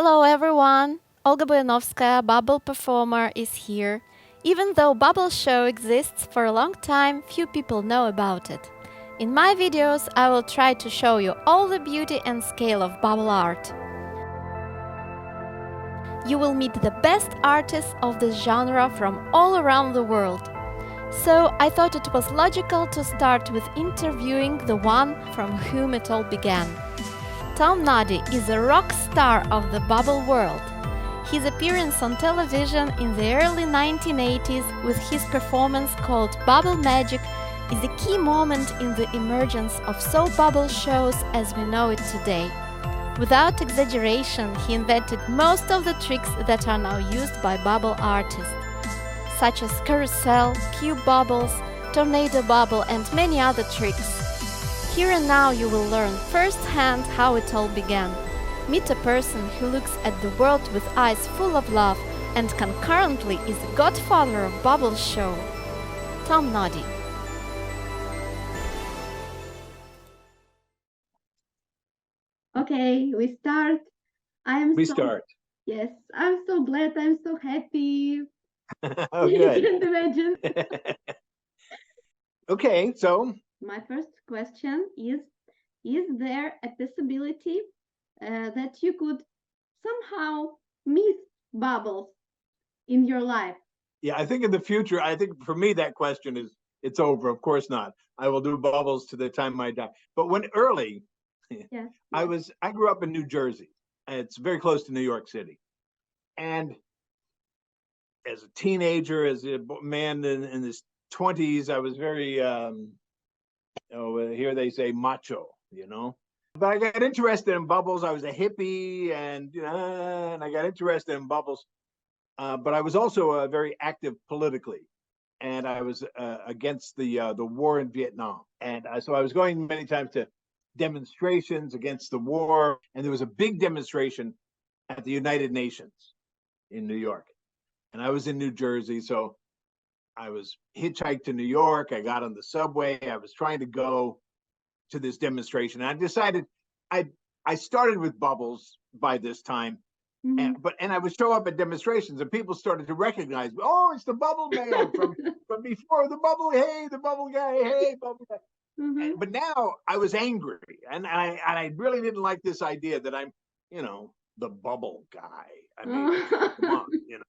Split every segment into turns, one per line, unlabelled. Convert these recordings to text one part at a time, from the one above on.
Hello everyone! Olga Buianovscaia, bubble performer, is here. Even though bubble show exists for a long time, few people know about it. In my videos, I will try to show you all the beauty and scale of bubble art. You will meet the best artists of this genre from all around the world. So I thought it was logical to start with interviewing the one from whom it all began. Noddy is a rock star of the bubble world. His appearance on television in the early 1980s with his performance called Bubble Magic is a key moment in the emergence of soap bubble shows as we know it today. Without exaggeration, he invented most of the tricks that are now used by bubble artists, such as carousel, cube bubbles, tornado bubble and many other tricks. Here and now you will learn firsthand how it all began. Meet a person who looks at the world with eyes full of love and concurrently is the godfather of bubble show. Noddy.
Okay, we start. Yes, I'm so glad. I'm so happy.
Oh, good.
You can't imagine.
Okay, so
my first question is there a possibility that you could somehow miss bubbles in your life?
Yeah, I think in the future, I think for me that question is, it's over. Of course not. I will do bubbles to the time I die. But when early,
yes.
I grew up in New Jersey. It's very close to New York City. And as a teenager, as a man in his 20s, I was very, here they say macho, you know. But I got interested in bubbles. I was a hippie, and I got interested in bubbles. But I was also very active politically, and I was against the war in Vietnam. And so I was going many times to demonstrations against the war. And there was a big demonstration at the United Nations in New York. And I was in New Jersey, so I was hitchhiked to New York. I got on the subway. I was trying to go to this demonstration. And I decided I started with bubbles by this time.
Mm-hmm.
And I would show up at demonstrations, and people started to recognize me. Oh, it's the bubble man from before, the bubble. Hey, the bubble guy. Hey, bubble guy.
Mm-hmm.
But now I was angry, and I really didn't like this idea that I'm, the bubble guy. I mean, come on,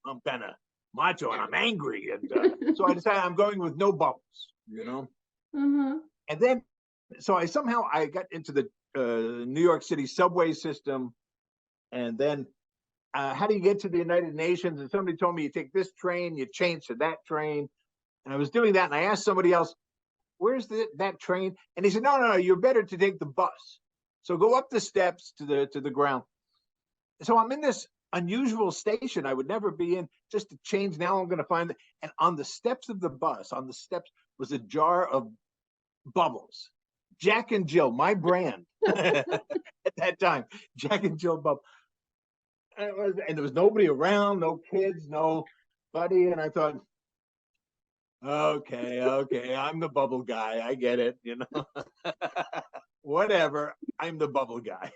I'm kind of macho and I'm angry, and so I decided I'm going with no bubbles,
Mm-hmm.
And then, so I got into the New York City subway system, and then. How do you get to the United Nations? And somebody told me you take this train, you change to that train. And I was doing that, and I asked somebody else, where's that train? And he said, no, you're better to take the bus. So go up the steps to the ground. So I'm in this unusual station I would never be in, just to change. Now I'm going to find it. And on the steps of the bus, was a jar of bubbles. Jack and Jill, my brand at that time, Jack and Jill bubble. And there was nobody around, no kids, nobody. And I thought, okay, I'm the bubble guy. I get it, Whatever, I'm the bubble guy.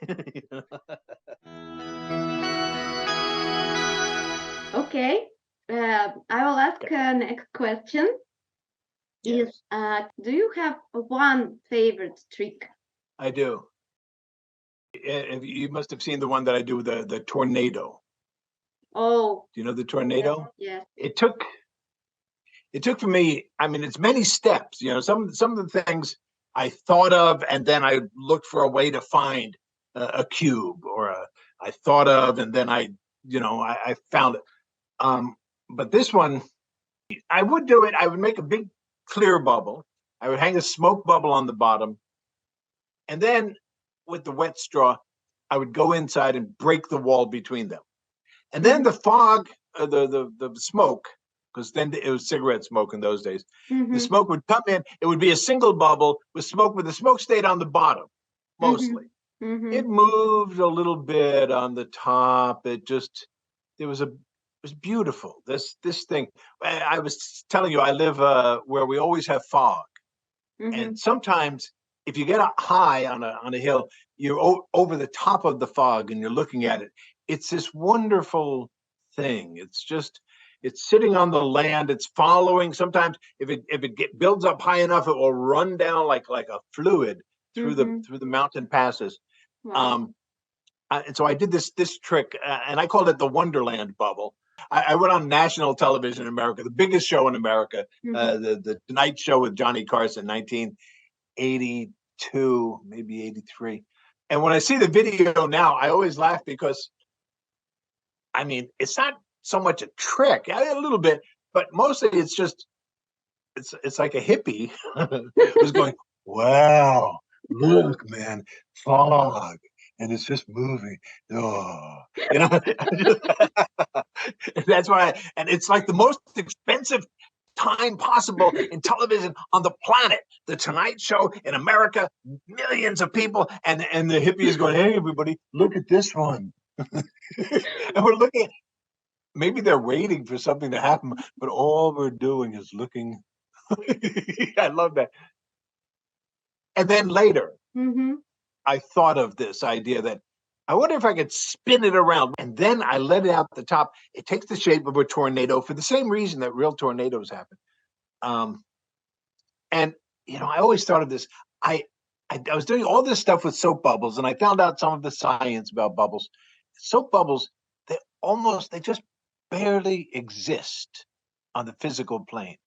Okay, I will ask next question.
Yes.
Do you have one favorite trick?
I do. You must have seen the one that I do, the tornado.
Oh.
Do you know the tornado?
Yeah.
It took for me, I mean, it's many steps. Some of the things I thought of, and then I looked for a way to find a cube, or I thought of, and then I found it. But this one, I would do it. I would make a big clear bubble. I would hang a smoke bubble on the bottom, and then with the wet straw, I would go inside and break the wall between them. And then the fog, the smoke, because then it was cigarette smoke in those days.
Mm-hmm.
The smoke would come in. It would be a single bubble with smoke, but the smoke stayed on the bottom, mostly.
Mm-hmm.
It moved a little bit on the top. It was beautiful. This thing. I was telling you, I live where we always have fog.
Mm-hmm.
And sometimes if you get up high on a hill, you're over the top of the fog and you're looking at it. It's this wonderful thing. It's sitting on the land. It's following. Sometimes if it builds up high enough, it will run down like a fluid through the mountain passes.
Wow.
And so I did this trick, and I called it the Wonderland bubble. I went on national television in America, the biggest show in America, the Tonight Show with Johnny Carson, 1982, maybe 83. And when I see the video now, I always laugh because, I mean, it's not so much a trick, a little bit, but mostly it's like a hippie who's going, wow, look, man, fog. And it's just moving. Oh, you know, that's why. And it's like the most expensive time possible in television on the planet. The Tonight Show in America, millions of people, and the hippie is going, hey, everybody, look at this one. And we're looking. Maybe they're waiting for something to happen, but all we're doing is looking. I love that. And then later, I thought of this idea that I wonder if I could spin it around, and then I let it out the top. It takes the shape of a tornado for the same reason that real tornadoes happen. And you know, I always thought of this. I was doing all this stuff with soap bubbles, and I found out some of the science about bubbles. Soap bubbles, they just barely exist on the physical plane.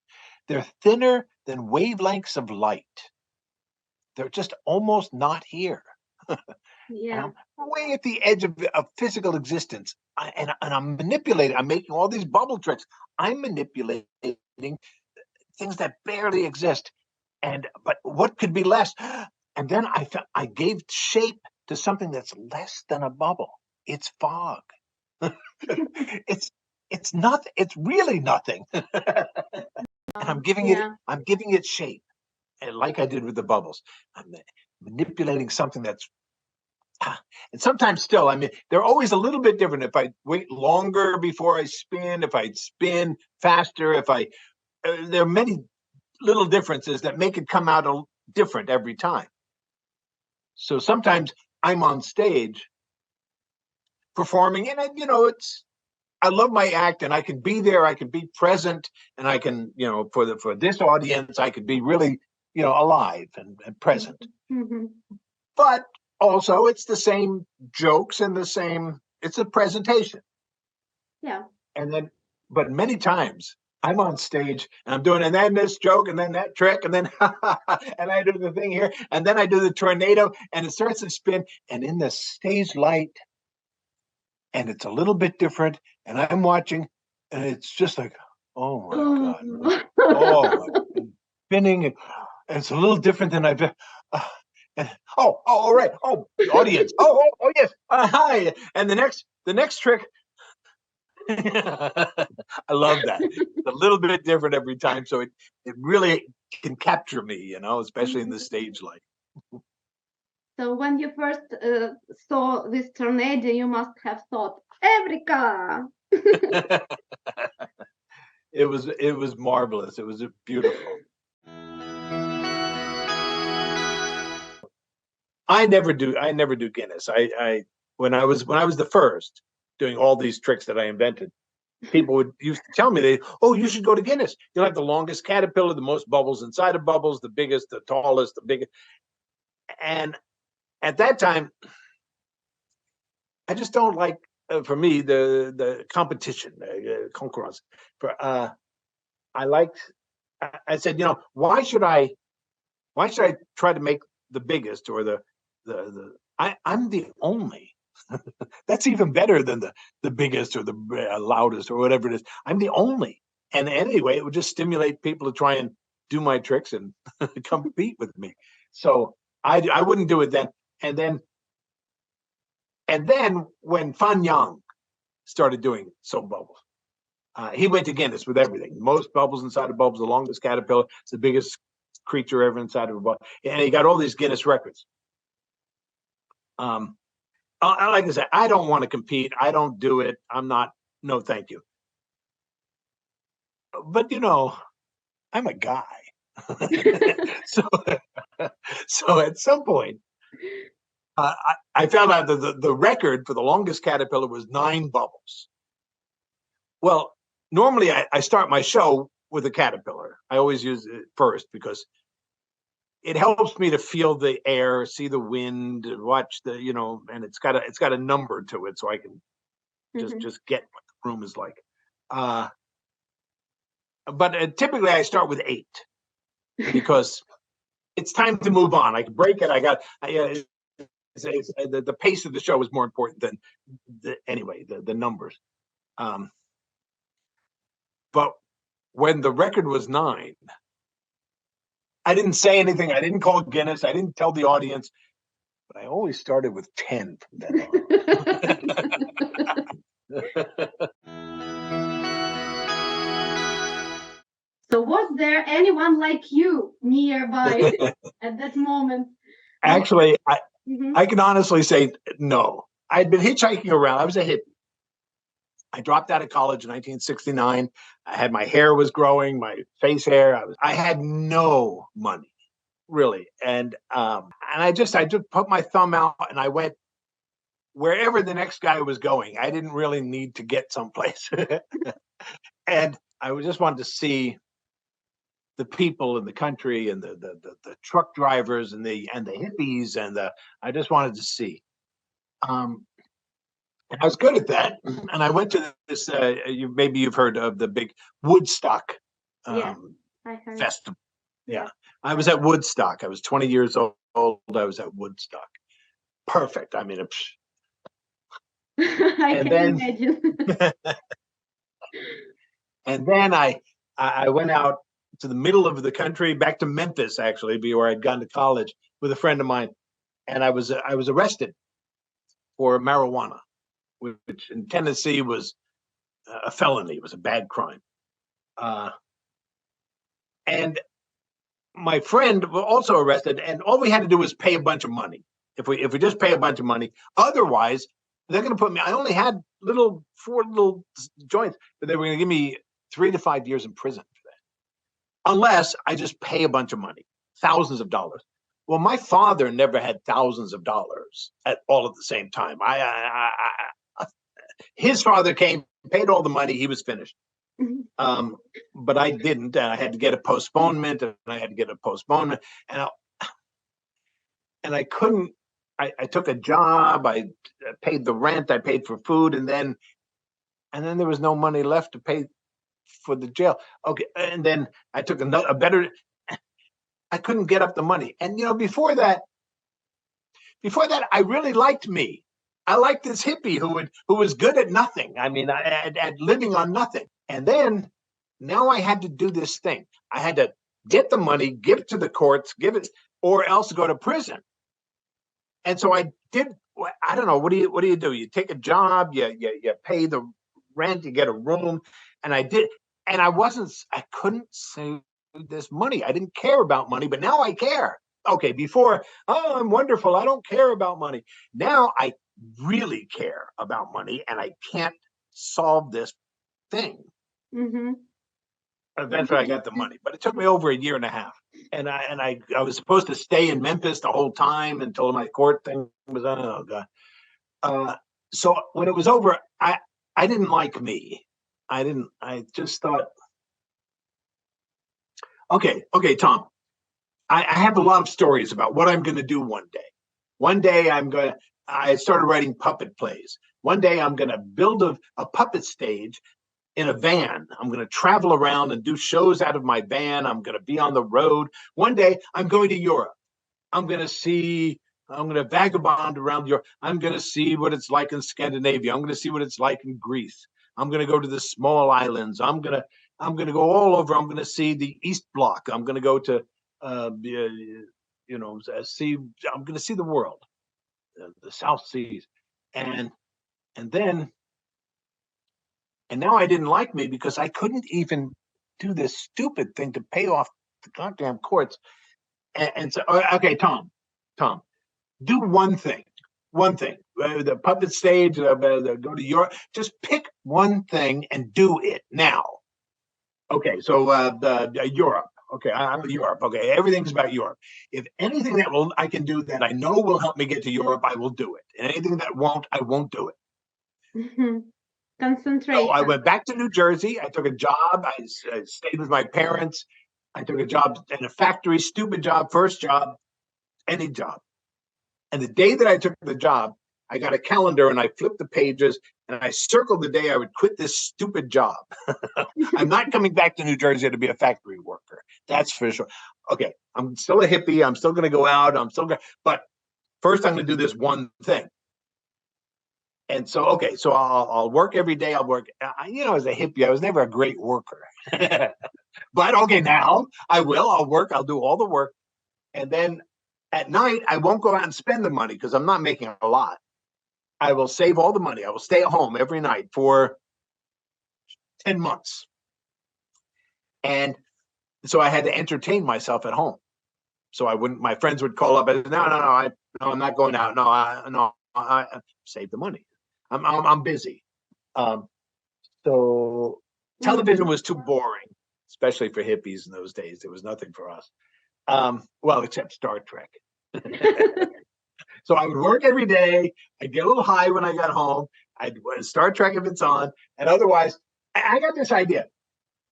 They're thinner than wavelengths of light. They're just almost not here.
Yeah.
I'm way at the edge of physical existence. And I'm manipulating. I'm making all these bubble tricks. I'm manipulating things that barely exist. But what could be less? And then I gave shape to something that's less than a bubble. It's fog. It's nothing. It's really nothing. And I'm giving it shape. And like I did with the bubbles, I'm manipulating something that's, and sometimes still, I mean, they're always a little bit different. If I wait longer before I spin, if I spin faster, there are many little differences that make it come out different every time. So sometimes I'm on stage performing, and I love my act, and I can be there, I can be present, and I can, for this audience, I could be really, alive and present. But also, it's the same jokes and it's a presentation.
Yeah.
But many times I'm on stage and I'm doing, and then this joke, and then that trick, and then, and I do the thing here, and then I do the tornado, and it starts to spin, and in the stage light, and it's a little bit different, and I'm watching, and it's just like, oh my God. Oh, spinning, and it's a little different than I've been. All right. Oh, the audience. Oh, yes. Hi. And the next trick. I love that. It's a little bit different every time, so it really can capture me, especially in the stage light.
So when you first saw this tornado, you must have thought, Eureka!
It was marvelous. It was beautiful. I never do Guinness. When I was the first doing all these tricks that I invented, people used to tell me, you should go to Guinness. You'll have the longest caterpillar, the most bubbles inside of bubbles, the biggest, the tallest, the biggest. And at that time, I just don't like, for me, the competition, concurrence. I said, why should I try to make the biggest or I'm the only. That's even better than the biggest or the loudest or whatever it is. I'm the only. And anyway, it would just stimulate people to try and do my tricks and compete with me. So I wouldn't do it then. And then when Fan Yang started doing soap bubbles, he went to Guinness with everything. Most bubbles inside of bubbles, the longest caterpillar, it's the biggest creature ever inside of a bubble. And he got all these Guinness records. Like I said, I don't want to compete. I don't do it. No, thank you. But I'm a guy. So at some point, I found out that the record for the longest caterpillar was 9 bubbles. Well, normally I start my show with a caterpillar. I always use it first because it helps me to feel the air, see the wind, watch the, and it's got a number to it, so I can just get what the room is like. But typically I start with 8 because it's time to move on. I can break it. The pace of the show is more important than the numbers. But when the record was 9, I didn't say anything. I didn't call Guinness. I didn't tell the audience. But I always started with 10 from then
on. So was there anyone like you nearby at that moment?
Actually, I can honestly say no. I'd been hitchhiking around. I was a hippie. I dropped out of college in 1969. I had my hair was growing, my face hair. I had no money, really, and I just put my thumb out and I went wherever the next guy was going. I didn't really need to get someplace, and I just wanted to see the people in the country and the truck drivers and the hippies I just wanted to see. I was good at that, and I went to this. Maybe you've heard of the big Woodstock festival. Yeah, I was at Woodstock. I was 20 years old. I was at Woodstock. Perfect. I mean,
I can imagine.
And then I went out to the middle of the country, back to Memphis, actually, where I'd gone to college with a friend of mine, and I was arrested for marijuana, which in Tennessee was a felony. It was a bad crime. And my friend was also arrested, and all we had to do was pay a bunch of money. If we just pay a bunch of money, otherwise they're going to put me. I only had 4 little joints, but they were going to give me 3 to 5 years in prison for that, unless I just pay a bunch of money, thousands of dollars. Well, my father never had thousands of dollars all at the same time. His father came, paid all the money, he was finished. But I didn't, and I had to get a postponement, and I couldn't. I took a job, I paid the rent, I paid for food, and then there was no money left to pay for the jail. Okay, and then I took a better. I couldn't get up the money, and before that, I really liked me. I liked this hippie who was good at nothing. I mean, at living on nothing. And then now I had to do this thing. I had to get the money, give it to the courts, or else go to prison. And so I did. I don't know. What do you do? You take a job, you pay the rent, you get a room, and I did. And I couldn't save this money. I didn't care about money, but now I care. Okay, before, I'm wonderful, I don't care about money. Now I really care about money, and I can't solve this thing. Eventually I got the money, but it took me over 1.5 years. And I was supposed to stay in Memphis the whole time until my court thing was on. Oh God. So when it was over, I didn't like me. I just thought, okay, Tom, I have a lot of stories about what I'm going to do one day. One day I started writing puppet plays. One day I'm going to build a puppet stage in a van. I'm going to travel around and do shows out of my van. I'm going to be on the road. One day I'm going to Europe. I'm going to vagabond around Europe. I'm going to see what it's like in Scandinavia. I'm going to see what it's like in Greece. I'm going to go to the small islands. I'm going to go all over. I'm going to see the East Bloc. I'm going to go to I'm going to see the world, the South Seas, and now I didn't like me because I couldn't even do this stupid thing to pay off the goddamn courts. And so, okay, Tom, do one thing. The puppet stage, go to Europe. Just pick one thing and do it now. Okay, so Europe. Okay, I'm Europe. Okay, everything's about Europe. If anything that I can do that I know will help me get to Europe, I will do it. And anything that won't, I won't do it.
Concentration.
So I went back to New Jersey. I took a job. I stayed with my parents. I took a job in a factory, stupid job, first job, any job. And the day that I took the job, I got a calendar and I flipped the pages and I circled the day I would quit this stupid job. I'm not coming back to New Jersey to be a factory worker. That's for sure. Okay, I'm still a hippie. I'm still going to go out. I'm still going to, but first I'm going to do this one thing. And so, okay, so I'll work every day. I'll work, as a hippie, I was never a great worker. But okay, now I will. I'll work. I'll do all the work. And then at night, I won't go out and spend the money because I'm not making a lot. I will save all the money. I will stay at home every night for 10 months. And so I had to entertain myself at home. So I wouldn't, my friends would call up and no, I'm not going out. I save the money. I'm busy. So television was too boring, especially for hippies in those days. There was nothing for us. Well, except Star Trek. So I would work every day. I'd get a little high when I got home. I'd Star Trek if it's on. And otherwise, I got this idea.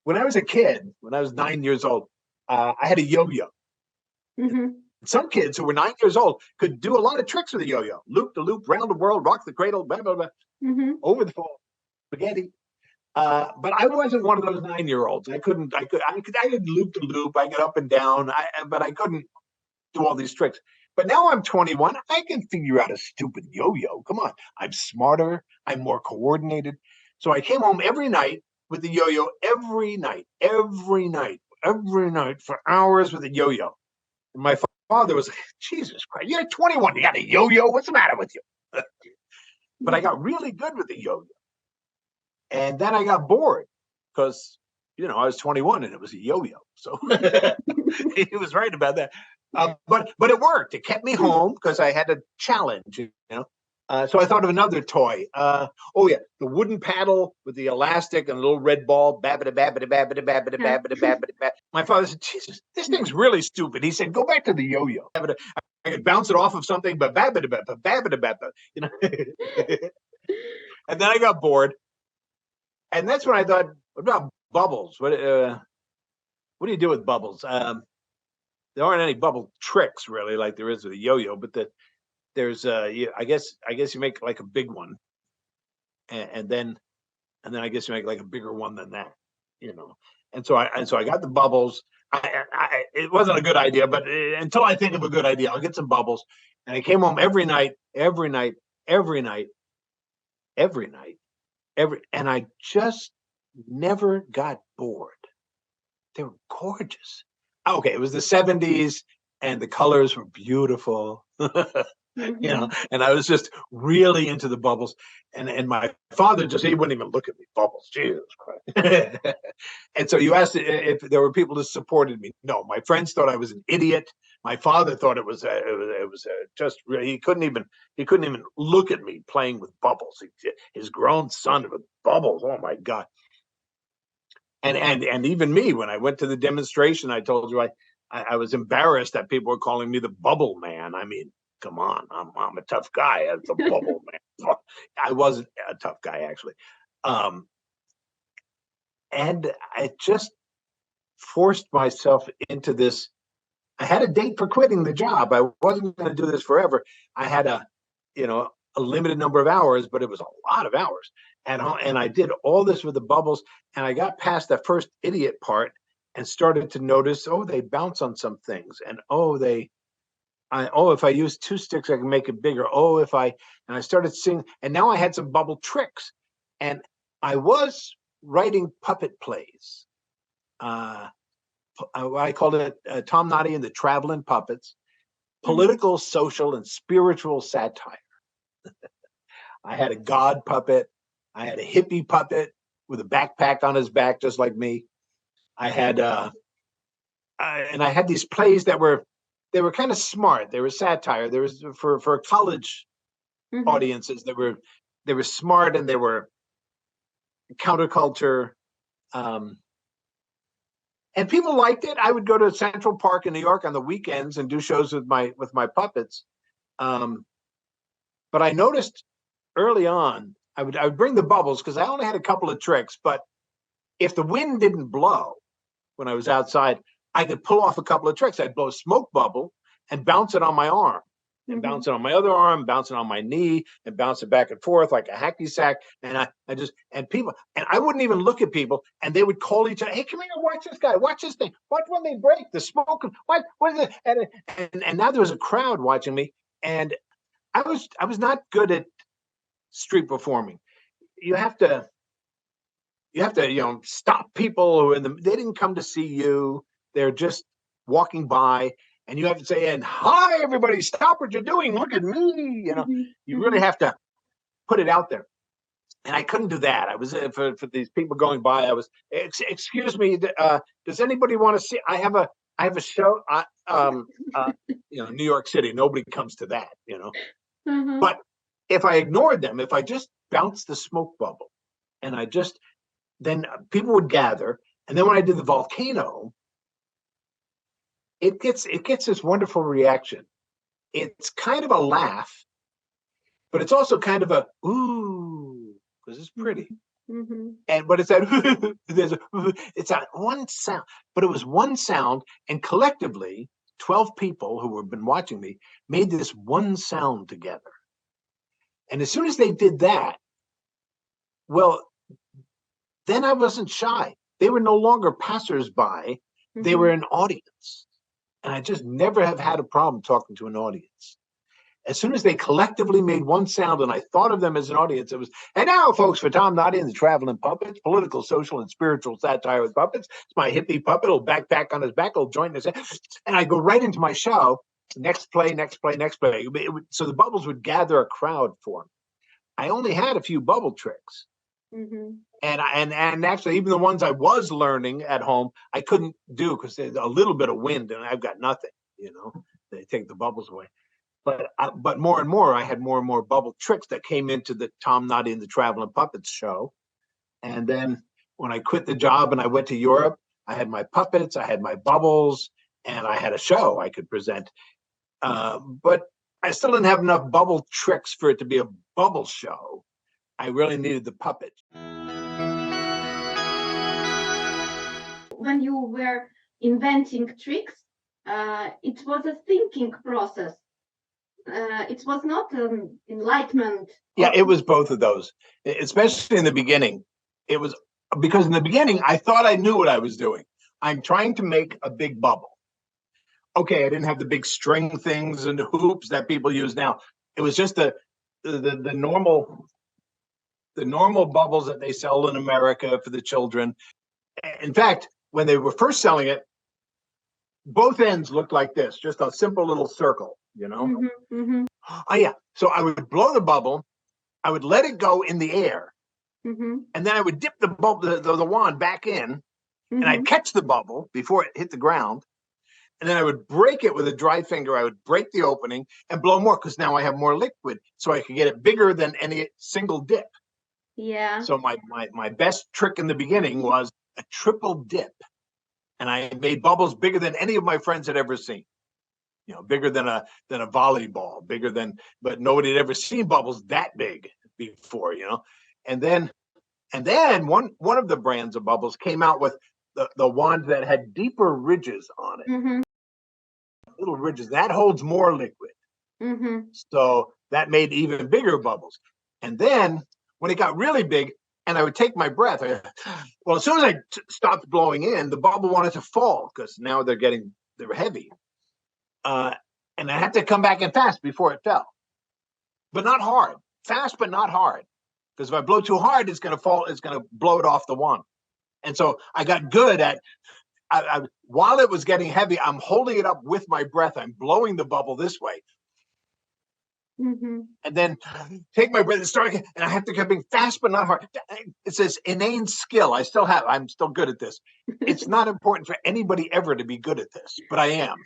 When I was a kid, when I was 9 years old, I had a yo-yo.
Mm-hmm.
Some kids who were 9 years old could do a lot of tricks with a yo-yo. Loop the loop, round the world, rock the cradle, blah, blah, blah, over the fall, spaghetti. But I wasn't one of those 9-year-olds. I could loop the loop. I get up and down, but I couldn't do all these tricks. But now I'm 21. I can figure out a stupid yo-yo. Come on. I'm smarter. I'm more coordinated. So I came home every night with the yo-yo, every night for hours with a yo-yo. And my father was like, Jesus Christ, you're 21. You got a yo-yo? What's the matter with you? But I got really good with the yo-yo. And then I got bored because, I was 21 and it was a yo-yo. So he was right about that. But it worked. It kept me home because I had a challenge, So I thought of another toy. The wooden paddle with the elastic and a little red ball. Babbida, babbida, babbida, babbida, babbida, babbida, babbida. My father said, Jesus, this thing's really stupid. He said, go back to the yo-yo. I could bounce it off of something, but babbida, babbida, babbida, babbida, And then I got bored. And that's when I thought, what about bubbles? What do you do with bubbles? There aren't any bubble tricks really, like there is with a yo-yo, but there's I guess you make like a big one, and then I guess you make like a bigger one than that, And so I got the bubbles. It wasn't a good idea, but until I think of a good idea, I'll get some bubbles. And I came home every night, and I just never got bored. They were gorgeous. Okay, it was the 70s and the colors were beautiful. And I was just really into the bubbles. And my father he wouldn't even look at me. Bubbles, Jesus Christ. And so you asked if there were people that supported me. No, my friends thought I was an idiot. My father thought it was just he couldn't even look at me playing with bubbles. His grown son with bubbles. Oh my God. And even me, when I went to the demonstration, I told you I was embarrassed that people were calling me the bubble man. I mean, come on, I'm a tough guy as the bubble man. I wasn't a tough guy actually, and I just forced myself into this. I had a date for quitting the job. I wasn't going to do this forever. I had a limited number of hours, but it was a lot of hours. And I did all this with the bubbles, and I got past that first idiot part and started to notice, they bounce on some things, and if I use 2 sticks, I can make it bigger. And I started seeing, and now I had some bubble tricks, and I was writing puppet plays. I called it Tom Noddy and the Traveling Puppets, political, social, and spiritual satire. I had a God puppet. I had a hippie puppet with a backpack on his back, just like me. I had, and I had these plays that were kind of smart. They were satire. There was for college audiences. They were smart and they were counterculture. and people liked it. I would go to Central Park in New York on the weekends and do shows with my puppets. But I noticed early on, I would bring the bubbles because I only had a couple of tricks. But if the wind didn't blow when I was outside, I could pull off a couple of tricks. I'd blow a smoke bubble and bounce it on my arm, and bounce it on my other arm, bounce it on my knee, and bounce it back and forth like a hacky sack. And I wouldn't even look at people, and they would call each other, "Hey, come here, watch this guy, watch this thing, watch when they break the smoke, what is it?" And now there was a crowd watching me, and I was not good at street performing. You have to stop people who they didn't come to see you. They're just walking by, and you have to say, "And hi, everybody, stop what you're doing. Look at me." You really have to put it out there. And I couldn't do that. I was for these people going by. I was, "Excuse me, does anybody want to see? I have a show." New York City, nobody comes to that, But if I ignored them, if I just bounced the smoke bubble, and then people would gather, and then when I did the volcano, it gets this wonderful reaction. It's kind of a laugh, but it's also kind of a ooh, because it's pretty. But it's that it's that one sound, but it was one sound, and collectively 12 people who have been watching me made this one sound together. And as soon as they did that, well, then I wasn't shy. They were no longer passersby. They were an audience. And I just never have had a problem talking to an audience. As soon as they collectively made one sound and I thought of them as an audience, it was, "And now, folks, for Tom Noddy and the Traveling Puppets, political, social, and spiritual satire with puppets. It's my hippie puppet. He'll backpack on his back. He'll join us." And I go right into my show. Next play, next play, next play. So the bubbles would gather a crowd for me. I only had a few bubble tricks. And actually, even the ones I was learning at home, I couldn't do because there's a little bit of wind and I've got nothing, They take the bubbles away. But more and more, I had more and more bubble tricks that came into the Tom Noddy and the Traveling Puppets show. And then when I quit the job and I went to Europe, I had my puppets, I had my bubbles, and I had a show I could present. But I still didn't have enough bubble tricks for it to be a bubble show. I really needed the puppet.
When you were inventing tricks, it was a thinking process. It was not enlightenment.
Yeah, it was both of those, especially in the beginning. It was because in the beginning, I thought I knew what I was doing. I'm trying to make a big bubble. Okay, I didn't have the big string things and hoops that people use now. It was just the normal bubbles that they sell in America for the children. In fact, when they were first selling it, both ends looked like this, just a simple little circle, Oh yeah. So I would blow the bubble, I would let it go in the air, and then I would dip the bubble, the wand back in, and I'd catch the bubble before it hit the ground. And then I would break it with a dry finger. I would break the opening and blow more because now I have more liquid, so I could get it bigger than any single dip.
Yeah.
So my best trick in the beginning was a triple dip, and I made bubbles bigger than any of my friends had ever seen. Bigger than a volleyball, but nobody had ever seen bubbles that big before. And then one of the brands of bubbles came out with the wand that had deeper ridges on it. Little ridges that holds more liquid. So that made even bigger bubbles. And then when it got really big and I would take my breath, as soon as I stopped blowing in, the bubble wanted to fall because now they're heavy. And I had to come back in fast before it fell, but not hard. Fast, but not hard. Because if I blow too hard, it's going to fall. It's going to blow it off the wand. And so I got good at, while it was getting heavy, I'm holding it up with my breath. I'm blowing the bubble this way. And then take my breath and start again. And I have to keep being fast, but not hard. It's this inane skill. I'm still good at this. It's not important for anybody ever to be good at this, but I am.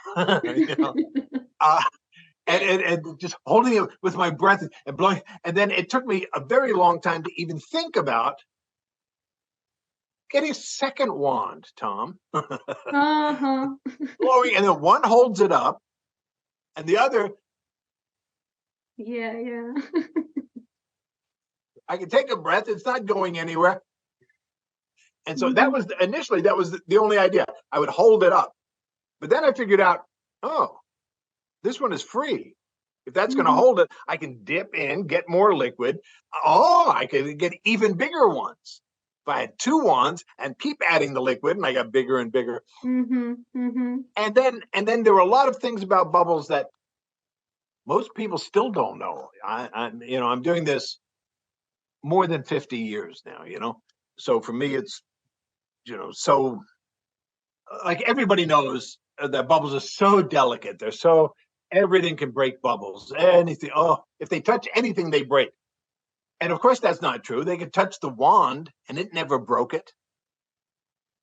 And just holding it with my breath and blowing. And then it took me a very long time to even think about get a second wand, Tom.
Uh-huh.
Blowing, and then one holds it up, and the other,
Yeah, yeah.
I can take a breath. It's not going anywhere. And so
Mhm.
that was initially, that was the only idea. I would hold it up. But then I figured out, oh, this one is free. If that's going to
Mhm.
hold it, I can dip in, get more liquid. Oh, I could get even bigger ones. If I had two wands and keep adding the liquid, and I got bigger and bigger.
Mhm. Mhm.
And then there were a lot of things about bubbles that most people still don't know. I'm doing this more than 50 years now, So for me, it's, so like everybody knows that bubbles are so delicate. They're so, everything can break bubbles. Anything. Oh, if they touch anything, they break. And of course, that's not true. They could touch the wand and it never broke it.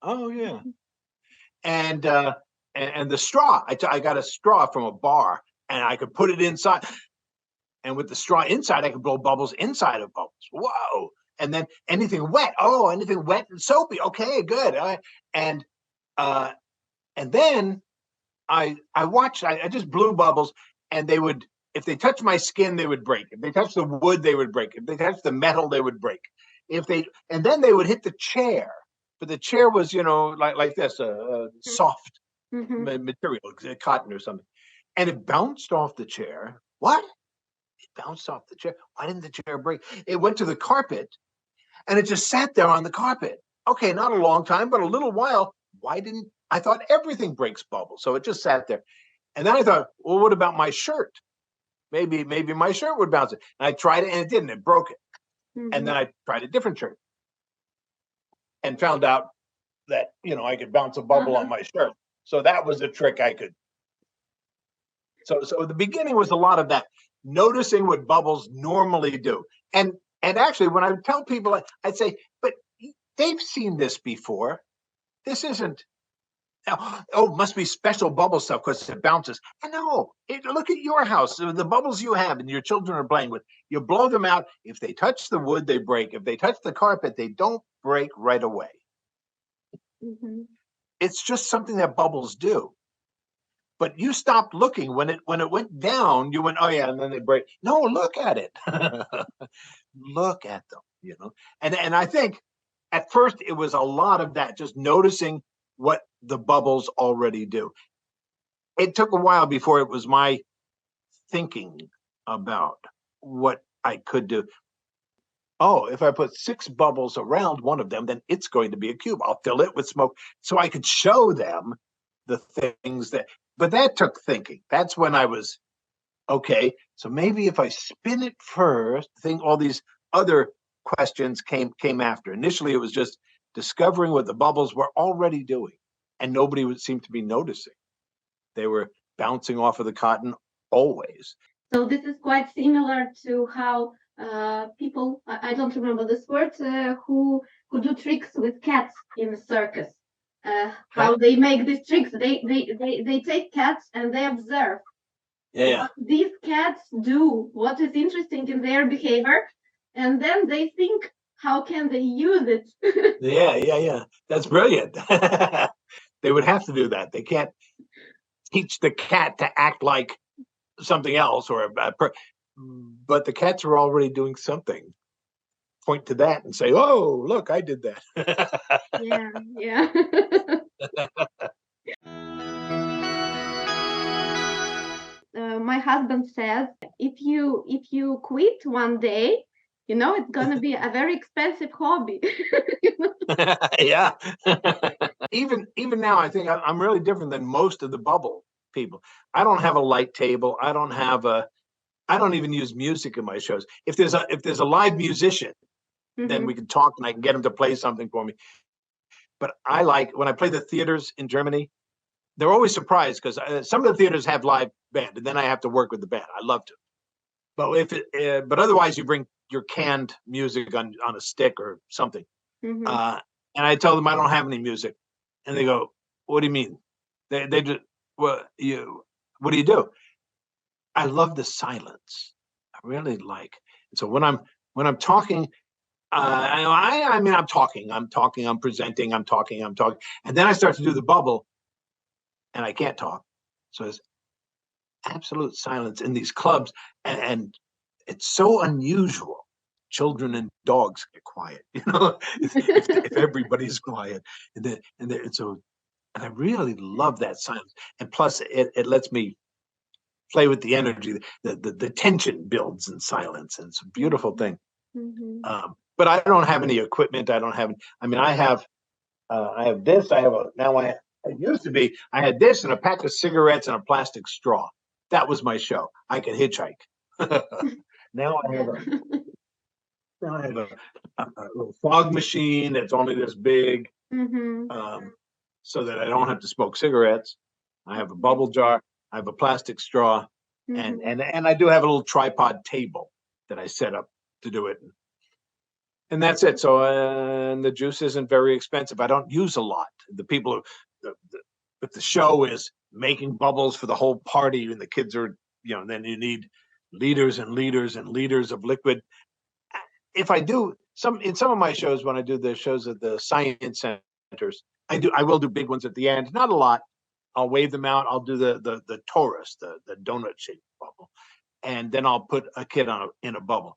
Oh, yeah. And the straw, I got a straw from a bar and I could put it inside. And with the straw inside, I could blow bubbles inside of bubbles. Whoa. And then anything wet. Oh, anything wet and soapy. Okay, good. And uh, and then I watched, I just blew bubbles, and they would, if they touched my skin, they would break. If they touched the wood, they would break. If they touched the metal, they would break. And then they would hit the chair. But the chair was, like this, soft
Mhm.
material, cotton or something. And it bounced off the chair. What? It bounced off the chair. Why didn't the chair break? It went to the carpet and it just sat there on the carpet. Okay, not a long time, but a little while. Why didn't I thought everything breaks bubbles? So it just sat there. And then I thought, well, what about my shirt? Maybe my shirt would bounce it. And I tried it and it didn't. It broke it. And then
Mhm.
I tried a different shirt and found out that, I could bounce a bubble on
Uh-huh.
my shirt. So that was a trick I could. So the beginning was a lot of that, noticing what bubbles normally do. And actually, when I would tell people, I'd say, but they've seen this before. This isn't, oh, it must be special bubble stuff because it bounces. And no, look at your house, the bubbles you have and your children are playing with. You blow them out. If they touch the wood, they break. If they touch the carpet, they don't break right away.
Mhm.
It's just something that bubbles do. But you stopped looking when it went down. You went, oh yeah, and then they break. No, look at it. Look at them. And I think at first it was a lot of that, just noticing what the bubbles already do. It took a while before it was my thinking about what I could do. Oh, if I put 6 bubbles around one of them, then it's going to be a cube. I'll fill it with smoke so I could show them the things but that took thinking. That's when I was, okay, so maybe if I spin it first, all these other questions came after. Initially, it was just discovering what the bubbles were already doing, and nobody would seem to be noticing. They were bouncing off of the cotton always.
So this is quite similar to how people, I don't remember this word, who do tricks with cats in the circus. How they make these tricks. They take cats and they observe
Yeah,
what these cats do, what is interesting in their behavior, and then they think, how can they use it?
yeah. That's brilliant. They would have to do that. They can't teach the cat to act like something else but the cats are already doing something. Point to that and say, oh, look, I did that.
Yeah, yeah. My husband says if you quit one day, it's gonna be a very expensive hobby.
Yeah. Even now, I think I'm really different than most of the bubble people. I don't have a light table. I don't even use music in my shows. If there's a live musician, then we
Mhm.
can talk and I can get him to play something for me. But I like when I play the theaters in Germany, they're always surprised because some of the theaters have live band, and then I have to work with the band. I love to, but otherwise you bring your canned music on a stick or something.
Mhm.
Uh, and I tell them I don't have any music, and they go, "What do you mean?" They just, well, what do you do? I love the silence. I really like. So when I'm talking, I mean, I'm talking, I'm presenting, I'm talking, and then I start to do the bubble, and I can't talk. So there's absolute silence in these clubs, and it's so unusual. Children and dogs get quiet, if everybody's quiet, and I really love that silence. And plus, it lets me play with the energy. The tension builds in silence, and it's a beautiful thing. But I don't have any equipment. I don't have. I mean, I have this. It used to be I had this and a pack of cigarettes and a plastic straw. That was my show. I could hitchhike. Now I have a little fog machine that's only this big, so that I don't have to smoke cigarettes. I have a bubble jar. I have a plastic straw, and I do have a little tripod table that I set up to do it. And that's it. So, and the juice isn't very expensive. I don't use a lot. The people, but the show is making bubbles for the whole party, and the kids are, then you need liters and liters and liters of liquid. If I do in some of my shows, when I do the shows at the science centers, I will do big ones at the end. Not a lot. I'll wave them out. I'll do the torus, the donut shaped bubble, and then I'll put a kid in a bubble.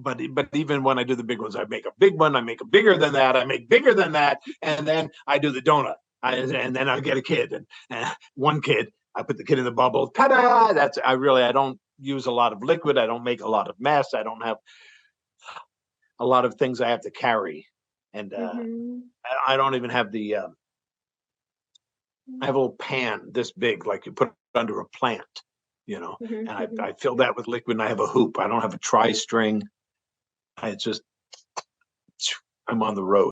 But even when I do the big ones, I make a big one, I make a bigger than that, I make bigger than that, and then I do the donut, and then I get a kid, and one kid, I put the kid in the bubble, ta-da! I don't use a lot of liquid, I don't make a lot of mess, I don't have a lot of things I have to carry, and I don't even have I have a little pan this big, like you put under a plant, and I fill that with liquid, and I have a hoop. I don't have a tri-string. It's just, I'm on the road.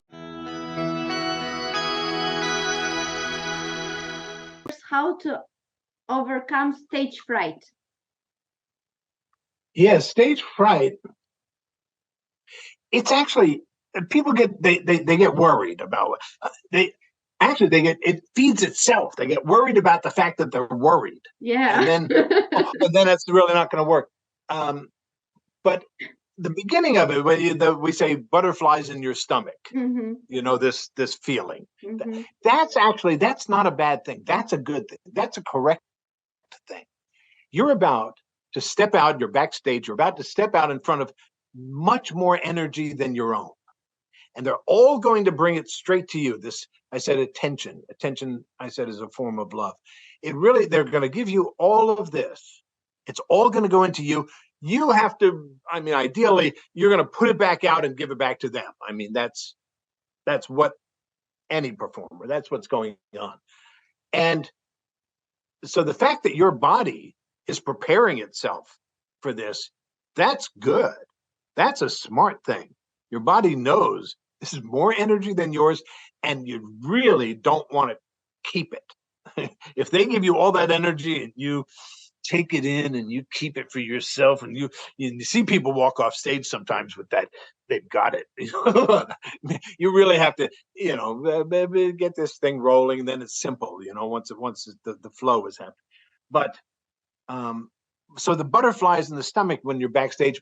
How to overcome stage fright?
Yeah, stage fright. It's actually, people they get worried about it. It feeds itself. They get worried about the fact that they're worried.
Yeah.
And then it's really not going to work. But the beginning of it, we say butterflies in your stomach, this feeling. That's not a bad thing. That's a good thing. That's a correct thing. You're about to step out, you're backstage, you're about to step out in front of much more energy than your own. And they're all going to bring it straight to you. I said attention. Attention, I said, is a form of love. They're going to give you all of this. It's all going to go into you. You have to, ideally, you're going to put it back out and give it back to them. That's what any performer, that's what's going on. And so the fact that your body is preparing itself for this, that's good. That's a smart thing. Your body knows this is more energy than yours, and you really don't want to keep it. If they give you all that energy and you take it in and you keep it for yourself, and you see people walk off stage sometimes with that, they've got it. You really have to, get this thing rolling. Then it's simple, once the flow is happening. But so the butterflies in the stomach when you're backstage,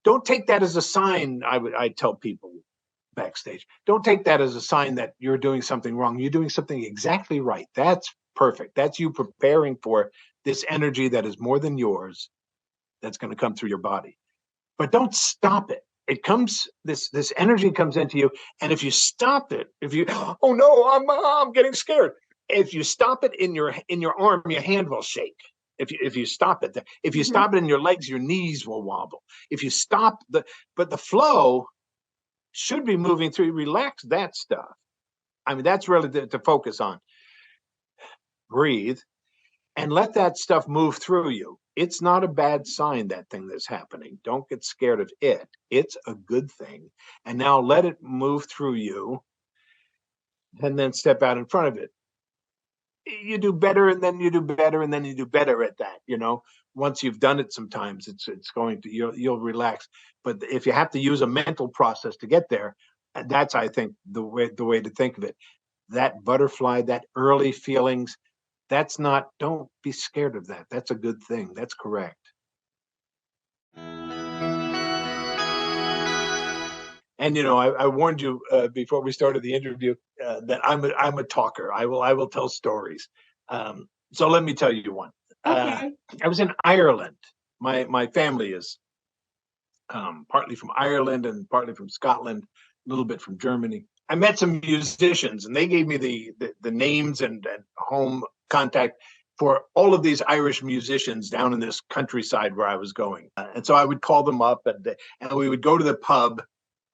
don't take that as a sign. I tell people backstage, don't take that as a sign that you're doing something wrong. You're doing something exactly right. That's perfect. That's you preparing for this energy that is more than yours, that's going to come through your body. But don't stop it. It comes, this energy comes into you, and if you stop it, oh no, I'm getting scared. If you stop it in your arm, your hand will shake. If you stop it, if you stop it in your legs, your knees will wobble. If you stop but the flow should be moving through. Relax that stuff. That's really to focus on. Breathe and let that stuff move through you. It's not a bad sign, that thing that's happening. Don't get scared of it. It's a good thing. And now let it move through you, and then step out in front of it. You do better, and then you do better, and then you do better at that. Once you've done it, sometimes it's going to, you'll relax. But if you have to use a mental process to get there, that's, I think, the way to think of it. That butterfly, that early feelings, don't be scared of that. That's a good thing. That's correct. And I warned you before we started the interview that I'm a talker. I will tell stories. So let me tell you one.
Okay.
I was in Ireland. My family is partly from Ireland and partly from Scotland, a little bit from Germany. I met some musicians, and they gave me the names and home contact for all of these Irish musicians down in this countryside where I was going. And so I would call them up, and we would go to the pub,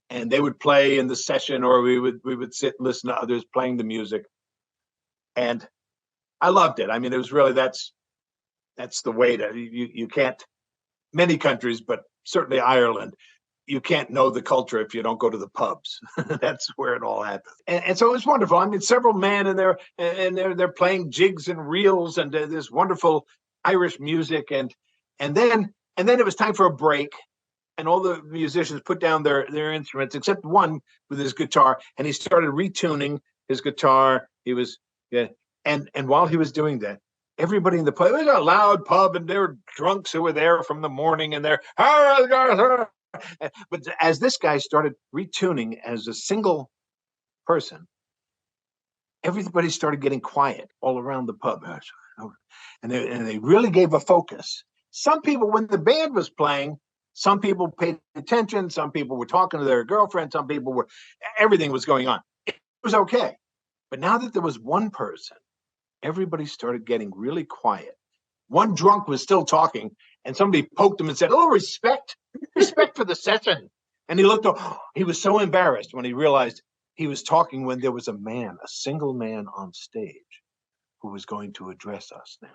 and they would play in the session, or we would sit and listen to others playing the music. And I loved it. I mean, it was really that's the way to you can't, many countries, but certainly Ireland, you can't know the culture if you don't go to the pubs. That's where it all happens. And so it was wonderful. I mean, several men and they're playing jigs and reels and this wonderful Irish music. And then it was time for a break. And all the musicians put down their instruments, except one with his guitar, and he started retuning his guitar. He was, yeah, and while he was doing that, everybody in the pub, it was a loud pub, and there were drunks who were there from the morning, and they're, but as this guy started retuning as a single person, everybody started getting quiet all around the pub, and they really gave a focus. Some people, when the band was playing, some people paid attention. Some people were talking to their girlfriend. Some people were, everything was going on. It was okay. But now that there was one person, everybody started getting really quiet. One drunk was still talking, and somebody poked him and said, "Oh, respect for the session." And he looked, he was so embarrassed when he realized he was talking when there was a single man on stage who was going to address us now.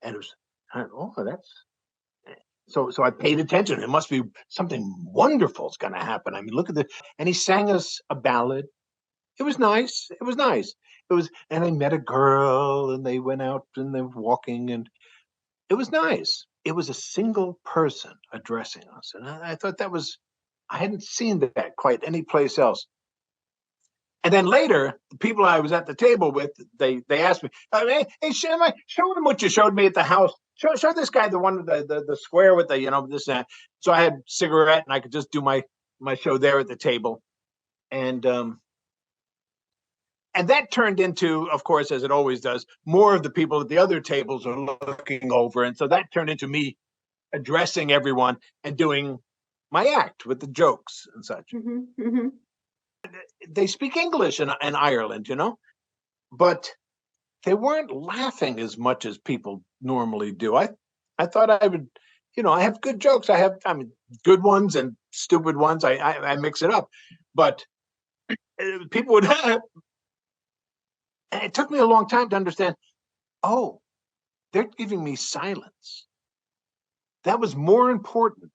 And it was, that's, so I paid attention. It must be something wonderful is going to happen. I mean, look at and he sang us a ballad. It was nice. And they met a girl, and they went out and they were walking, and it was nice. It was a single person addressing us. And I thought I hadn't seen that quite any place else. And then later, the people I was at the table with, they asked me, "Hey, show them what you showed me at the house. Show this guy the one with the square with the this and that." So I had a cigarette, and I could just do my show there at the table, and that turned into, of course, as it always does, more of the people at the other tables are looking over, and so that turned into me addressing everyone and doing my act with the jokes and such.
Mm-hmm, mm-hmm.
They speak English in Ireland, but they weren't laughing as much as people normally do. I thought I would, I have good jokes. I mean, good ones and stupid ones. I mix it up, but people would. And it took me a long time to understand. Oh, they're giving me silence. That was more important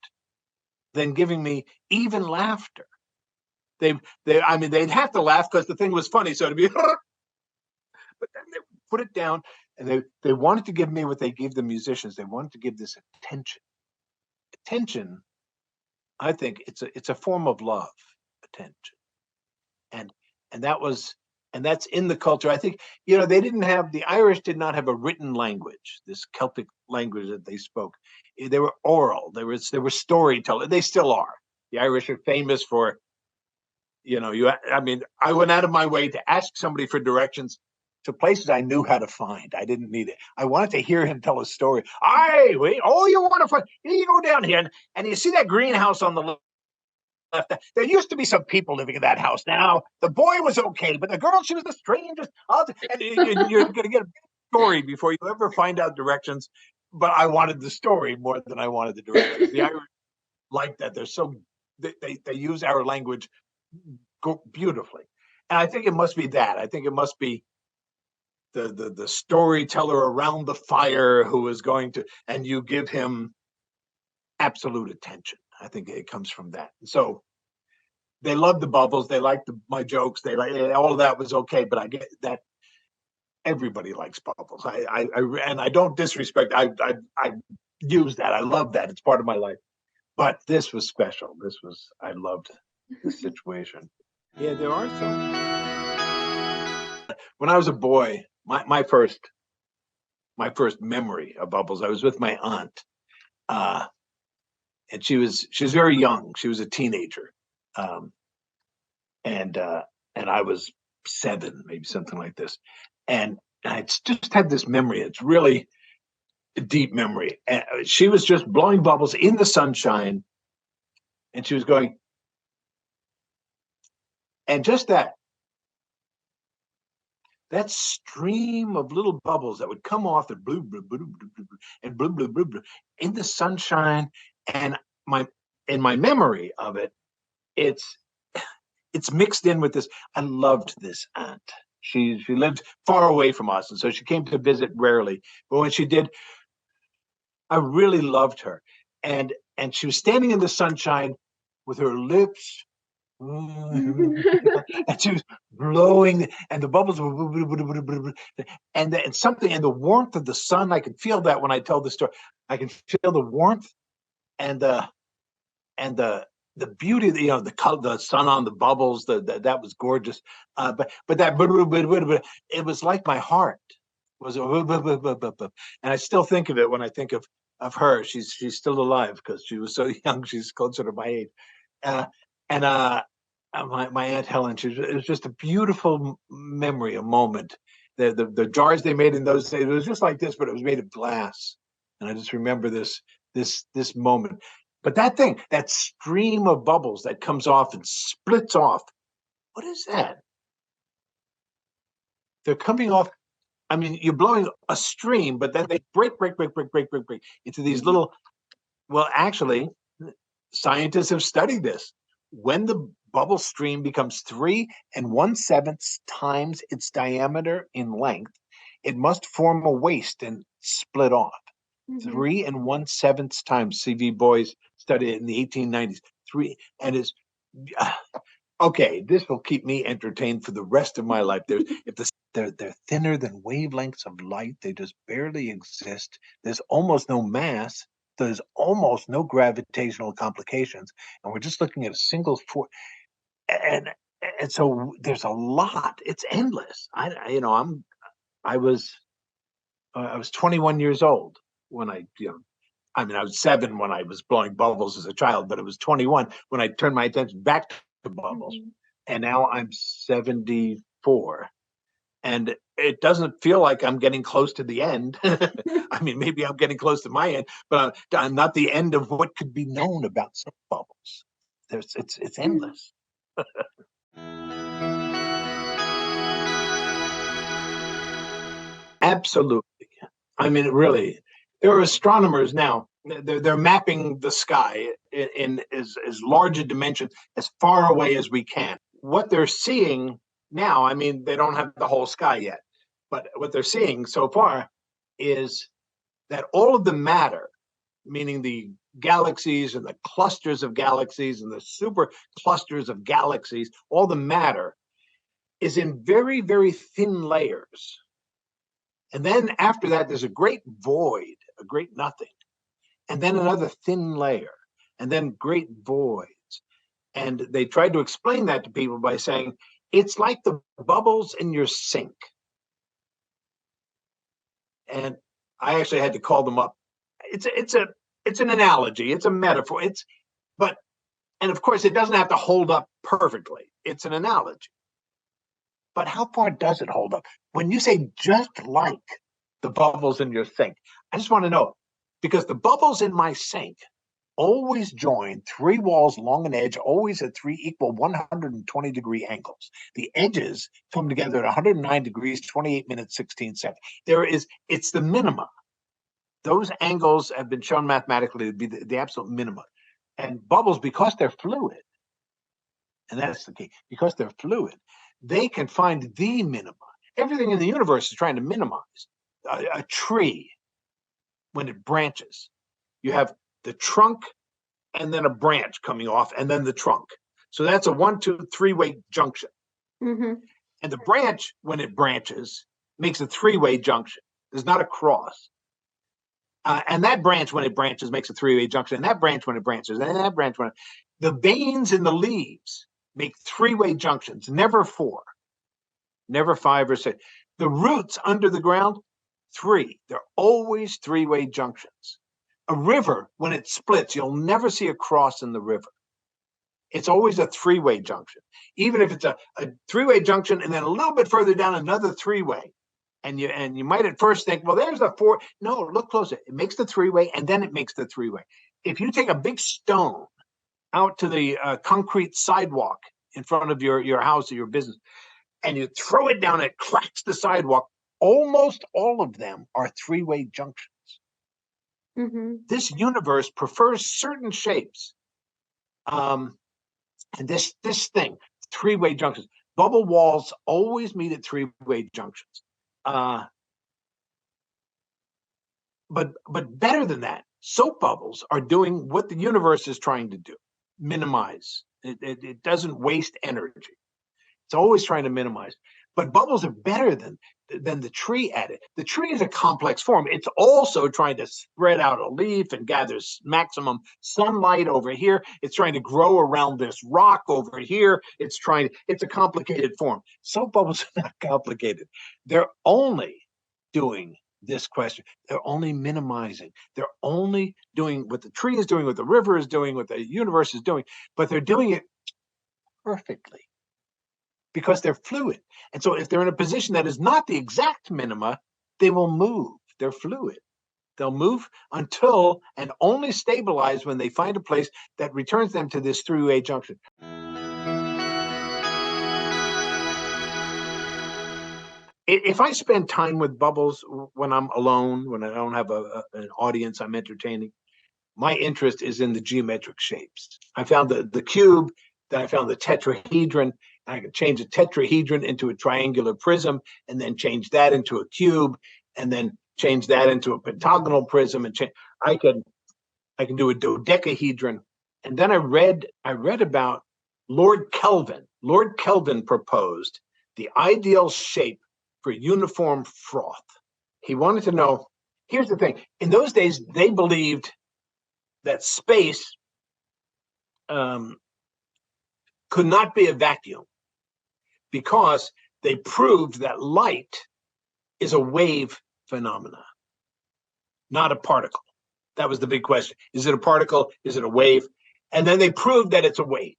than giving me even laughter. I mean, they'd have to laugh because the thing was funny, so to be. But then they put it down, and they wanted to give me what they gave the musicians. They wanted to give this attention. Attention, I think it's a form of love. Attention, and that's in the culture. I think the Irish did not have a written language, this Celtic language that they spoke. They were oral. They were storytellers. They still are. The Irish are famous for. I mean, I went out of my way to ask somebody for directions to places I knew how to find. I didn't need it. I wanted to hear him tell a story. You want to find? You go down here, and you see that greenhouse on the left. There used to be some people living in that house. Now the boy was okay, but the girl, she was the strangest. And you're going to get a story before you ever find out directions. But I wanted the story more than I wanted the directions. The Irish like that. They're so they use our language beautifully, and I think it must be that. I think it must be the storyteller around the fire who is going to, and you give him absolute attention. I think it comes from that. So they loved the bubbles. They liked my jokes. They like all of that was okay. But I get that everybody likes bubbles. And I don't disrespect. I use that. I love that. It's part of my life. But this was special. I loved the situation. Yeah, there are some. When I was a boy, my first memory of bubbles, I was with my aunt, and she was very young. She was a teenager, Um, and I was 7, maybe something like this. And I just had this memory. It's really a deep memory. And she was just blowing bubbles in the sunshine, and she was going, and just that stream of little bubbles that would come off and blue, blue, blue, blue, blue, and blue, blue, blue, blue, in the sunshine. And in my memory of it, it's mixed in with this. I loved this aunt. She lived far away from us, and so she came to visit rarely. But when she did, I really loved her. And she was standing in the sunshine with her lips, and she was blowing, and the bubbles were, and something, and the warmth of the sun. I can feel that when I tell the story. I can feel the warmth and the beauty of the color, the sun on the bubbles. That was gorgeous. But that it was like my heart was, and I still think of it when I think of her. She's still alive because she was so young. She's closer to my age. And my Aunt Helen, it was just a beautiful memory, a moment. The jars they made in those days, it was just like this, but it was made of glass. And I just remember this moment. But that stream of bubbles that comes off and splits off, what is that? They're coming off. I mean, you're blowing a stream, but then they break into these little. Well, actually, scientists have studied this. When the bubble stream becomes 3 1/7 times its diameter in length, it must form a waist and split off. 3 1/7 times. CV boys studied it in the 1890s. 3, and it's okay. This will keep me entertained for the rest of my life. They're thinner than wavelengths of light. They just barely exist. There's almost no mass. There's almost no gravitational complications, and we're just looking at a single force. And so there's a lot. It's endless. I was 21 years old when I was 7 when I was blowing bubbles as a child, but it was 21 when I turned my attention back to bubbles. And now I'm 74. And it doesn't feel like I'm getting close to the end. I mean, maybe I'm getting close to my end, but I'm not the end of what could be known about some bubbles. It's endless. Absolutely. I mean, really, there are astronomers now. They're mapping the sky in as large a dimension, as far away as we can. What they're seeing now, I mean, they don't have the whole sky yet, but what they're seeing so far is that all of the matter, meaning the galaxies and the clusters of galaxies and the super clusters of galaxies, all the matter is in very, very thin layers. And then after that, there's a great void, a great nothing, and then another thin layer, and then great voids. And they tried to explain that to people by saying, it's like the bubbles in your sink. And I actually had to call them up. It's an analogy. It's a metaphor. And of course, it doesn't have to hold up perfectly. It's an analogy. But how far does it hold up? When you say just like the bubbles in your sink, I just want to know, because the bubbles in my sink always join 3 walls along an edge, always at 3 equal 120-degree angles. The edges come together at 109 degrees, 28 minutes, 16 seconds. It's the minima. Those angles have been shown mathematically to be the absolute minima. And bubbles, because they're fluid, and that's the key, because they're fluid, they can find the minima. Everything in the universe is trying to minimize. A tree, when it branches, you have the trunk and then a branch coming off and then the trunk. So that's a 1, 2, 3-way junction. And the branch, when it branches, makes a 3-way junction. There's not a cross. And that branch, when it branches, makes a 3-way junction. And that branch, when it branches, and that branch, the veins in the leaves make 3-way junctions, never 4, never 5 or 6. The roots under the ground, 3. They're always 3-way junctions. A river, when it splits, you'll never see a cross in the river. it's always a three-way junction. Even if it's a three-way junction and then a little bit further down another three-way. And you might at first think, well, there's a four. No, look closer. It makes the three-way and then it makes the three-way. If you take a big stone out to the concrete sidewalk in front of your house or your business, and you throw it down, it cracks the sidewalk. Almost all of them are three-way junctions. This universe prefers certain shapes. And this thing, three-way junctions. Bubble walls always meet at three-way junctions. But better than that, soap bubbles are doing what the universe is trying to do, minimize. It doesn't waste energy. It's always trying to minimize. But bubbles are better than the tree at it. The tree is a complex form. It's also trying to spread out a leaf and gathers maximum sunlight over here. It's trying to grow around this rock over here. It's a complicated form. Soap bubbles are not complicated. They're only doing this question. They're only minimizing. They're only doing what the tree is doing, what the river is doing, what the universe is doing, but they're doing it perfectly because they're fluid. And so if they're in a position that is not the exact minima, they will move. They're fluid. They'll move until and only stabilize when they find a place that returns them to this three-way junction. If I spend time with bubbles when I'm alone, when I don't have an audience I'm entertaining, my interest is in the geometric shapes. I found the cube, then I found the tetrahedron. I could change a tetrahedron into a triangular prism, and then change that into a cube, and then change that into a pentagonal prism, and I can do a dodecahedron. And then I read about Lord Kelvin. Lord Kelvin proposed the ideal shape for uniform froth. He wanted to know, here's the thing. In those days, they believed that space could not be a vacuum because they proved that light is a wave phenomena, not a particle. That was the big question. Is it a particle? Is it a wave? And then they proved that it's a wave.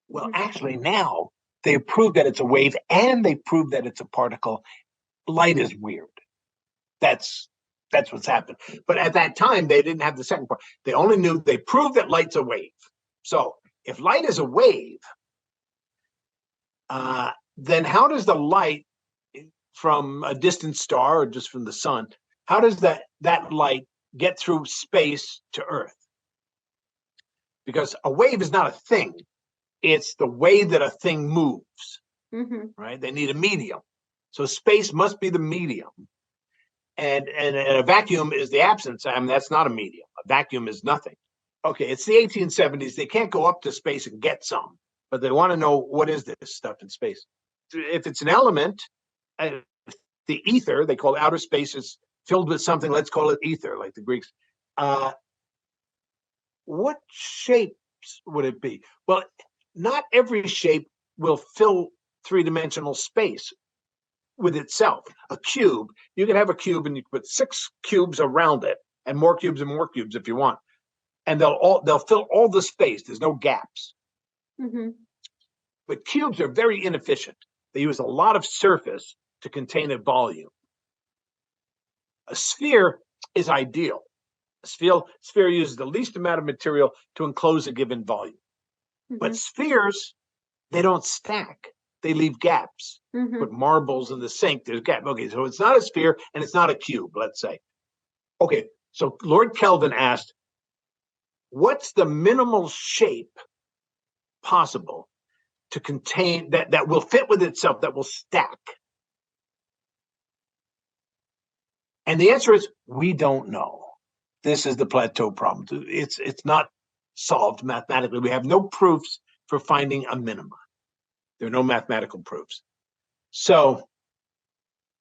Well, actually now they proved that it's a wave and they proved that it's a particle. Light is weird. That's what's happened. But at that time, they didn't have the second part. They only knew they proved that light's a wave. So if light is a wave, then how does the light from a distant star or just from the sun, how does that light get through space to Earth? Because a wave is not a thing. It's the way that a thing moves, right? They need a medium. So space must be the medium. And a vacuum is the absence. I mean, that's not a medium. A vacuum is nothing. Okay, it's the 1870s. They can't go up to space and get some, but they want to know, what is this stuff in space? If it's an element, the ether, they call outer space, is filled with something, let's call it ether, like the Greeks. What shapes would it be? Well, not every shape will fill three-dimensional space with itself. A cube, you can have a cube and you can put 6 cubes around it and more cubes if you want. And they'll fill all the space. There's no gaps. But cubes are very inefficient. They use a lot of surface to contain a volume. A sphere is ideal. A sphere uses the least amount of material to enclose a given volume. But spheres, they don't stack. They leave gaps. Put marbles in the sink, there's gaps. Okay, so it's not a sphere and it's not a cube, let's say. Okay, so Lord Kelvin asked, what's the minimal shape possible to contain that will fit with itself, that will stack? And the answer is, we don't know. This is the plateau problem. It's not solved mathematically. We have no proofs for finding a minima. There are no mathematical proofs. So,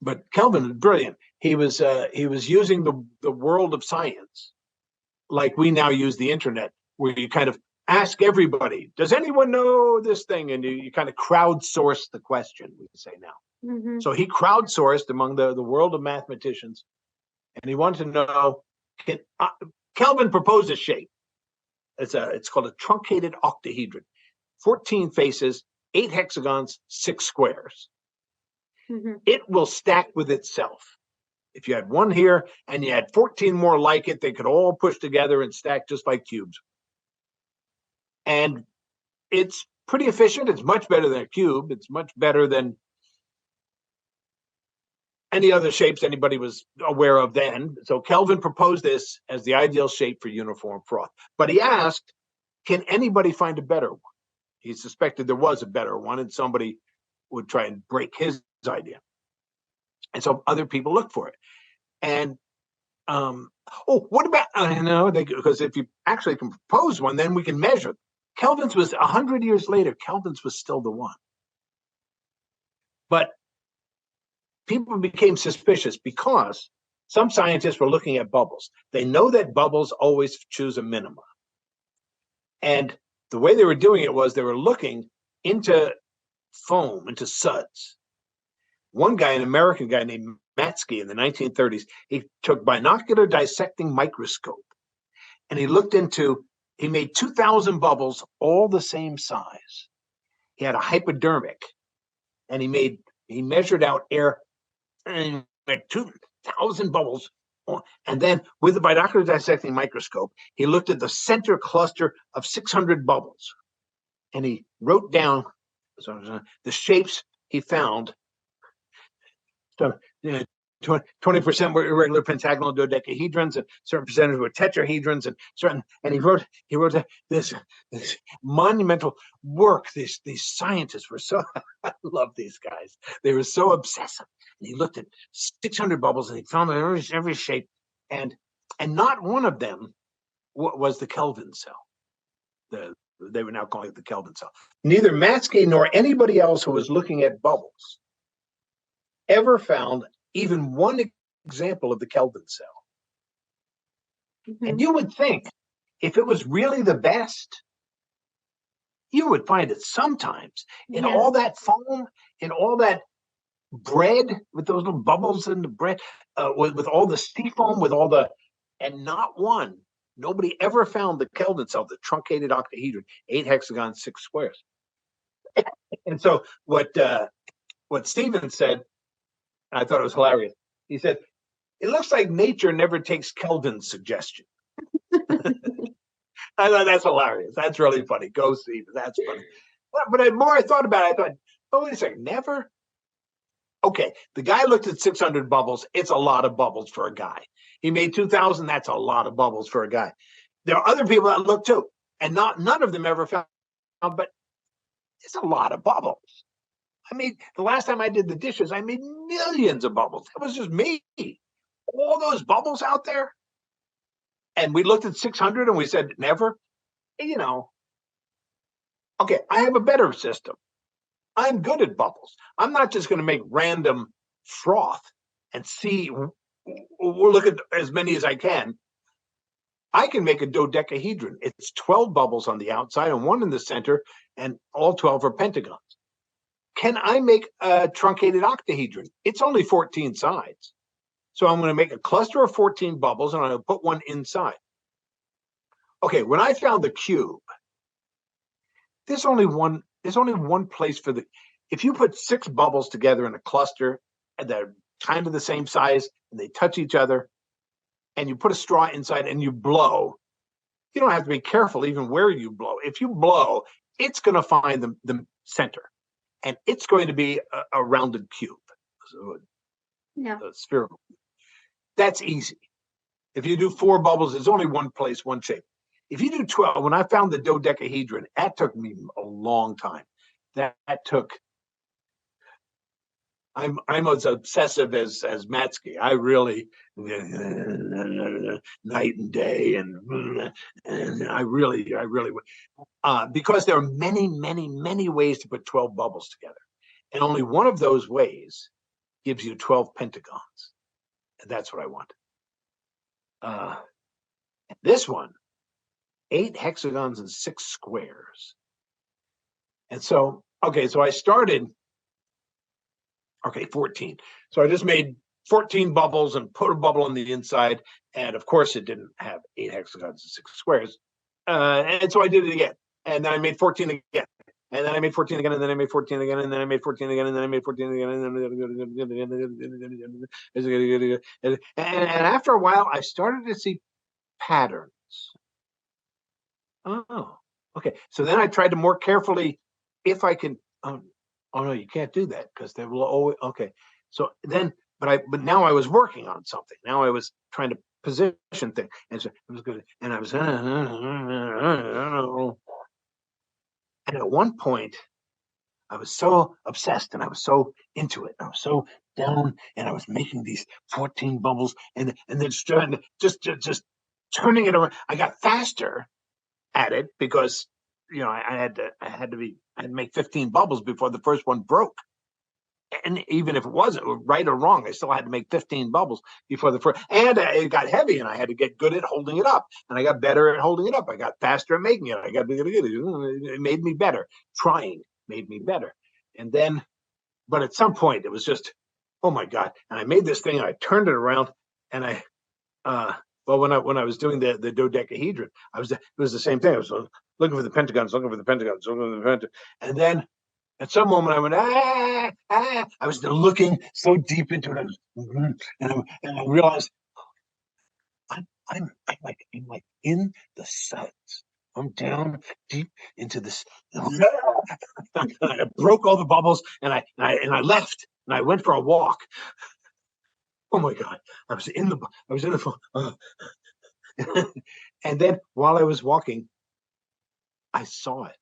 but Kelvin is brilliant. He was using the world of science, like we now use the internet, where you kind of ask everybody, does anyone know this thing? And you kind of crowdsource the question, we say now. So he crowdsourced among the world of mathematicians, and he wanted to know, Kelvin proposed a shape. it's called a truncated octahedron. 14 faces, 8 hexagons, 6 squares. It will stack with itself. If you had one here and you had 14 more like it, they could all push together and stack just like cubes. And it's pretty efficient. It's much better than a cube. It's much better than any other shapes anybody was aware of then. So Kelvin proposed this as the ideal shape for uniform froth. But he asked, can anybody find a better one? He suspected there was a better one and somebody would try and break his idea. And so other people looked for it. And what about, because if you actually can propose one, then we can measure. Kelvin's was 100 years later, Kelvin's was still the one. But people became suspicious because some scientists were looking at bubbles. They know that bubbles always choose a minima. And the way they were doing it was they were looking into foam, into suds. One guy, an American guy named Matsky in the 1930s, he took binocular dissecting microscope and he made 2,000 bubbles, all the same size. He had a hypodermic and he measured out air and made 2,000 bubbles. And then with the binocular dissecting microscope, he looked at the center cluster of 600 bubbles and he wrote down the shapes he found. So 20% were irregular pentagonal dodecahedrons, and certain percentage were tetrahedrons, and he wrote this monumental work. These scientists were so I love these guys. They were so obsessive. And he looked at 600 bubbles and he found every shape, and not one of them was the Kelvin cell. They were now calling it the Kelvin cell. Neither Matsky nor anybody else who was looking at bubbles ever found even one example of the Kelvin cell. And you would think if it was really the best, you would find it sometimes in all that foam, in all that bread with those little bubbles in the bread, with all the seafoam, and not one. Nobody ever found the Kelvin cell, the truncated octahedron, 8 hexagons, 6 squares. And so what Stephen said, I thought it was hilarious. He said, it looks like nature never takes Kelvin's suggestion. I thought that's hilarious. That's really funny. Go Stephen. That's funny. But the more I thought about it, I thought, oh, wait a second, never? Okay, the guy looked at 600 bubbles. It's a lot of bubbles for a guy. He made 2,000. That's a lot of bubbles for a guy. There are other people that look too, and none of them ever found, but it's a lot of bubbles. I mean, the last time I did the dishes, I made millions of bubbles. It was just me. All those bubbles out there. And we looked at 600 and we said, never. Okay, I have a better system. I'm good at bubbles. I'm not just going to make random froth and see, we'll look at as many as I can. I can make a dodecahedron. It's 12 bubbles on the outside and 1 in the center, and all 12 are pentagons. Can I make a truncated octahedron? It's only 14 sides. So I'm going to make a cluster of 14 bubbles and I'm going to put one inside. Okay, when I found the cube, there's only one place for if you put 6 bubbles together in a cluster and they're kind of the same size and they touch each other and you put a straw inside and you blow, you don't have to be careful even where you blow. If you blow, it's going to find the center. And it's going to be a rounded cube, a spherical. That's easy. If you do 4 bubbles, there's only one place, one shape. If you do 12, when I found the dodecahedron, that took me a long time. That took. I'm as obsessive as Matsky. I really night and day, and I really because there are many ways to put 12 bubbles together, and only one of those ways gives you 12 pentagons, and that's what I want. This one, 8 hexagons and 6 squares, and so so I started. 14. So I just made 14 bubbles and put a bubble on the inside. And of course, it didn't have 8 hexagons and 6 squares. and so I did it again, and then I made 14 again. And then I made 14 again, and then I made 14 again, and then I made 14 again, and then I made 14 again, and after a while, I started to see patterns. Oh, okay. So then I tried to more carefully, if I can. Oh no, you can't do that because they will always. Okay. So then, but now I was working on something. Now I was trying to position things, and so it was good. And I was, and at one point, I was so obsessed and I was so into it. I was so down, and I was making these 14 bubbles, and then just turning it around. I got faster at it because I had to make 15 bubbles before the first one broke. And even if it wasn't right or wrong, I still had to make 15 bubbles before the first. And it got heavy, and I had to get good at holding it up. And I got better at holding it up. I got faster at making it. It made me better. Trying made me better. And then, but at some point, it was just, oh my God! And I made this thing, and I turned it around, and well, when I was doing the dodecahedron, it was the same thing. I was looking for the pentagons, and then at some moment I went, I was looking so deep into it, and I realized I'm like in the suds. I'm down deep into this. I broke all the bubbles, and I left, and I went for a walk. Oh my God! I was in the and then while I was walking, I saw it.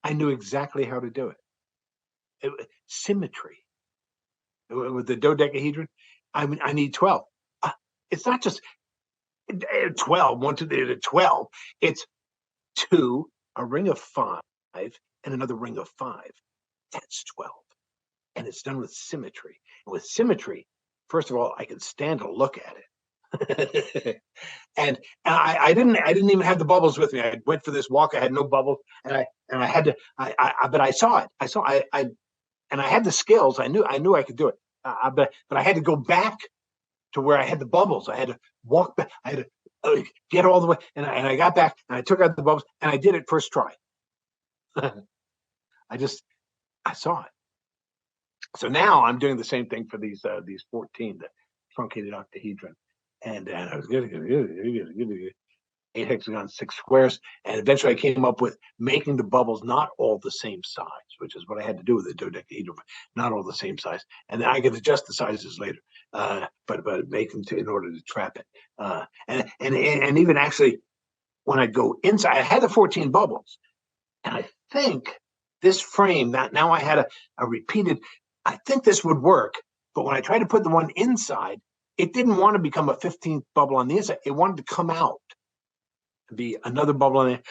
I knew exactly how to do it. Symmetry with the dodecahedron. I need 12. It's not just 12, 1, 2, 12. It's 2, a ring of 5, and another ring of 5. That's 12. And it's done with symmetry. And with symmetry, first of all, I can stand to look at it. and I didn't even have the bubbles with me. I went for this walk. I had no bubbles, and I had to. But I saw it. And I had the skills. I knew I could do it. But I had to go back to where I had the bubbles. I had to walk back. I had to get all the way, and I got back, and I took out the bubbles, and I did it first try. I saw it. So now I'm doing the same thing for these 14, the truncated octahedron, and I was good. 8 hexagons, 6 squares, and eventually I came up with making the bubbles not all the same size, which is what I had to do with the dodecahedron, not all the same size, and then I could adjust the sizes later, but make them in order to trap it, and even actually when I go inside, I had the 14 bubbles, and I think this frame that now I had a repeated. I think this would work, but when I tried to put the one inside, it didn't want to become a 15th bubble on the inside. It wanted to come out. Be another bubble in it,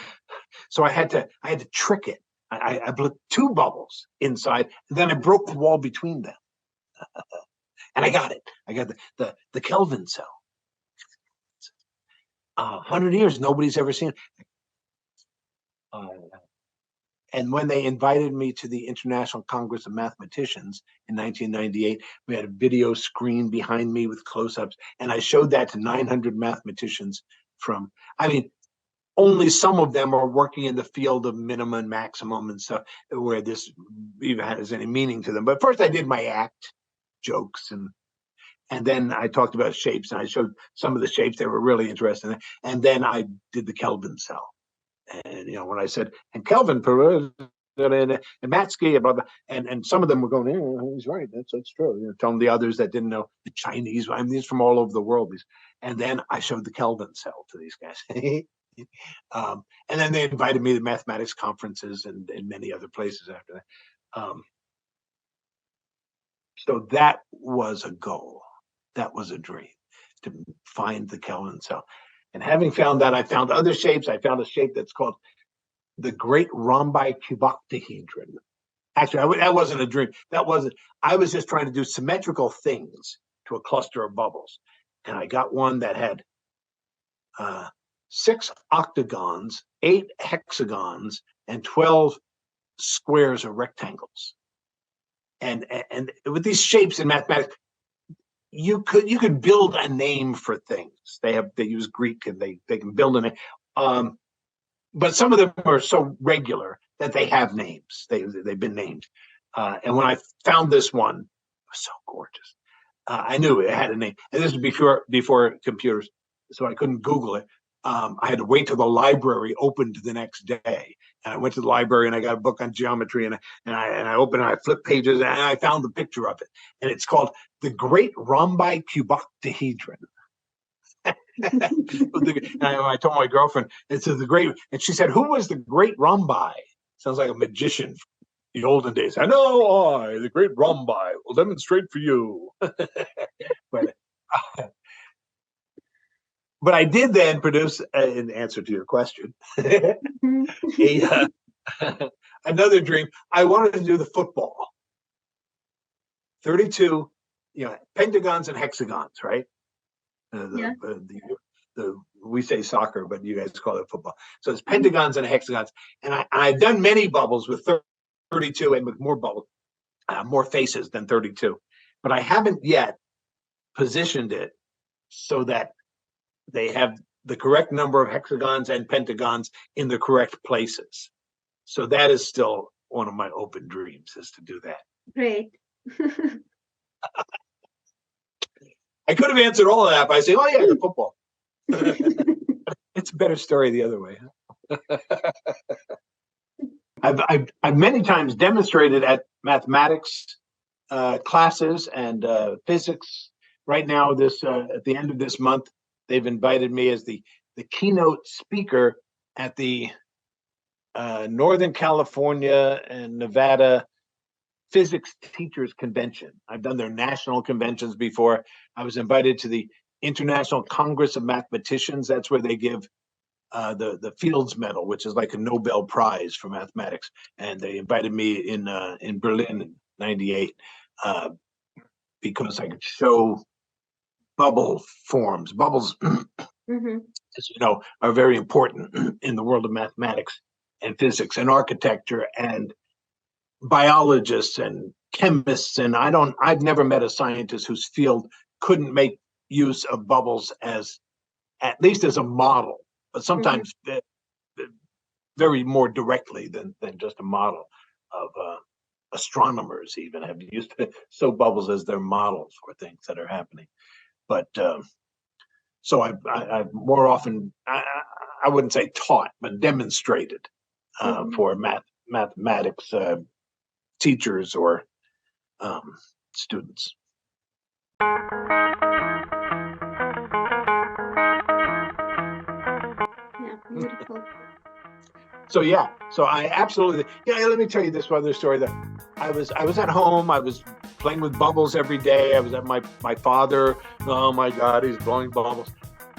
so I had to trick it. I put 2 bubbles inside, and then I broke the wall between them, and I got it. I got the Kelvin cell. 100 years, nobody's ever seen it. And when they invited me to the International Congress of Mathematicians in 1998, we had a video screen behind me with close-ups, and I showed that to 900 mathematicians from. Only some of them are working in the field of minimum and maximum and stuff where this even has any meaning to them. But first I did my act jokes, and then I talked about shapes, and I showed some of the shapes they were really interested in. And then I did the Kelvin cell. And when I said, and Kelvin and Matsky, blah, blah, and some of them were going, yeah, he's right, that's true. Telling the others that didn't know, the Chinese, these from all over the world. And then I showed the Kelvin cell to these guys. And then they invited me to mathematics conferences and many other places after that. So that was a goal. That was a dream, to find the Kelvin cell. And having found that, I found other shapes. I found a shape that's called the Great Rhombi Cuboctahedron. Actually, that wasn't a dream. I was just trying to do symmetrical things to a cluster of bubbles. And I got one that had 6 octagons, 8 hexagons, and 12 squares or rectangles. And with these shapes in mathematics, you could build a name for things. They use Greek, and they can build a name. But some of them are so regular that they have names. They've been named. And when I found this one, it was so gorgeous. I knew it had a name. And this was before computers, so I couldn't Google it. I had to wait till the library opened the next day. And I went to the library and I got a book on geometry, and I opened it, I flipped pages, and I found the picture of it. And it's called The Great Rhombi Cuboctahedron. And I told my girlfriend, it's the great, and she said, "Who was the great Rhombi?" Sounds like a magician from the olden days. "I know, I, the great Rhombi, will demonstrate for you." But I did then produce, in answer to your question, another dream. I wanted to do the football. 32, pentagons and hexagons, right? We say soccer, but you guys call it football. So it's pentagons and hexagons. And I've done many bubbles with 32 and with more bubbles, more faces than 32. But I haven't yet positioned it so that they have the correct number of hexagons and pentagons in the correct places. So that is still one of my open dreams, is to do that.
Great.
I could have answered all of that by saying, "Oh yeah, the football." It's a better story the other way. I've many times demonstrated at mathematics classes and physics. Right now, at the end of this month, they've invited me as the keynote speaker at the Northern California and Nevada Physics Teachers Convention. I've done their national conventions before. I was invited to the International Congress of Mathematicians. That's where they give the Fields Medal, which is like a Nobel Prize for mathematics. And they invited me in Berlin in '98 because I could show bubble forms. Bubbles, as you know, are very important in the world of mathematics and physics and architecture and biologists and chemists. And I've never met a scientist whose field couldn't make use of bubbles at least as a model, but sometimes very more directly than just a model of astronomers even have used to show bubbles as their models for things that are happening. But so I've more often, I wouldn't say taught, but demonstrated for mathematics teachers or students.
Yeah, beautiful.
So I absolutely, let me tell you this other story. That I was at home, I was playing with bubbles every day. I was at my father. Oh my God, he's blowing bubbles.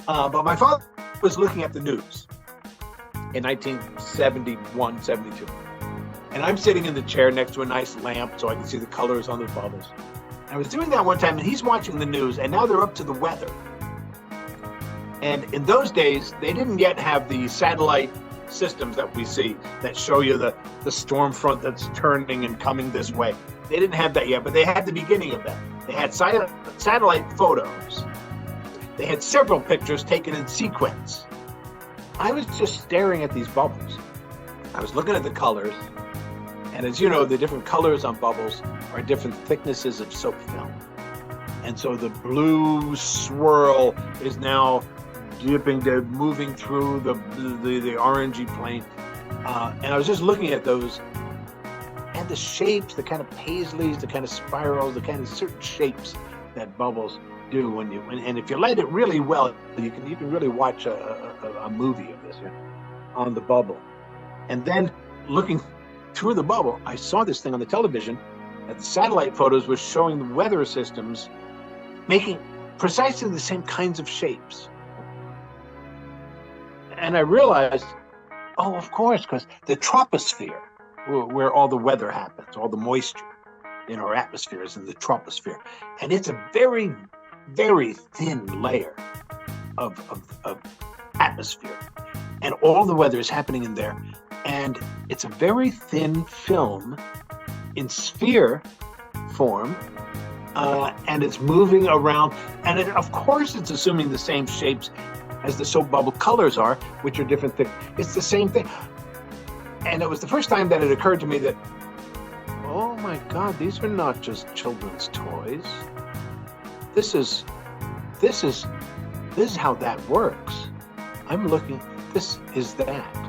But my father was looking at the news in 1971, 72. And I'm sitting in the chair next to a nice lamp so I can see the colors on the bubbles. And I was doing that one time, and he's watching the news, and now they're up to the weather. And in those days, they didn't yet have the satellite systems that we see that show you the storm front that's turning and coming this way. They didn't have that yet, but they had the beginning of that. They had satellite photos. They had several pictures taken in sequence. I was just staring at these bubbles. I was looking at the colors. And as you know, the different colors on bubbles are different thicknesses of soap film. And so the blue swirl is now moving through the orangey plane. And I was just looking at those and the shapes, the kind of paisleys, the kind of spirals, the kind of certain shapes that bubbles do and if you light it really well, you can really watch a movie of this on the bubble. And then looking through the bubble, I saw this thing on the television that the satellite photos was showing the weather systems making precisely the same kinds of shapes. And I realized, oh, of course, because the troposphere, where all the weather happens, all the moisture in our atmosphere is in the troposphere. And it's a very, very thin layer of atmosphere. And all the weather is happening in there. And it's a very thin film in sphere form, and it's moving around. And of course, it's assuming the same shapes as the soap bubble colors are, which are different things. It's the same thing. And it was the first time that it occurred to me that, oh my God, these are not just children's toys. This is how that works. I'm looking, this is that.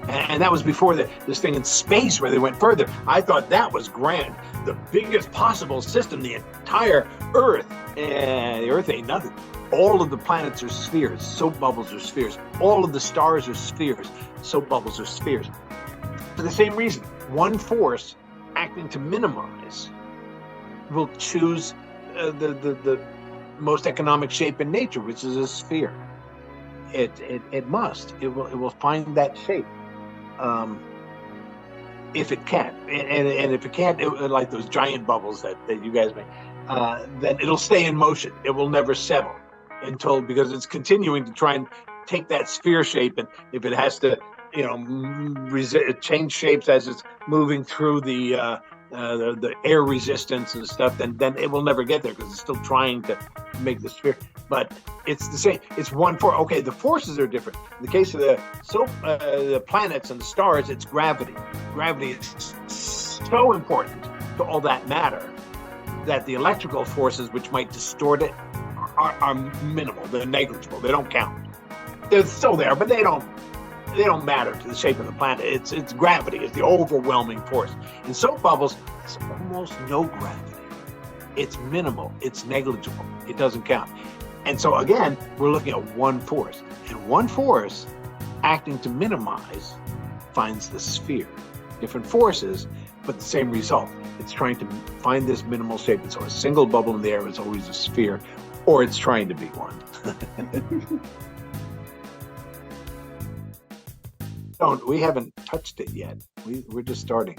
And that was before this thing in space where they went further. I thought that was grand. The biggest possible system, the entire Earth. And the Earth ain't nothing. All of the planets are spheres. Soap bubbles are spheres. All of the stars are spheres. Soap bubbles are spheres. For the same reason, one force acting to minimize will choose the most economic shape in nature, which is a sphere. It must. It will find that shape. If it can, and if it can't, like those giant bubbles that you guys make, then it'll stay in motion. It will never settle because it's continuing to try and take that sphere shape. And if it has to, change shapes as it's moving through the air resistance and stuff, then it will never get there because it's still trying to make the sphere. But it's the same. It's one force. Okay, the forces are different. In the case of the planets and the stars, it's gravity. Gravity is so important to all that matter that the electrical forces, which might distort it, are minimal. They're negligible. They don't count. They're still there, but they don't matter to the shape of the planet. It's gravity. It's the overwhelming force. In soap bubbles, it's almost no gravity. It's minimal. It's negligible. It doesn't count. And so again, we're looking at one force. And one force acting to minimize finds the sphere. Different forces, but the same result. It's trying to find this minimal shape. And so a single bubble in the air is always a sphere, or it's trying to be one. We haven't touched it yet. We're just starting.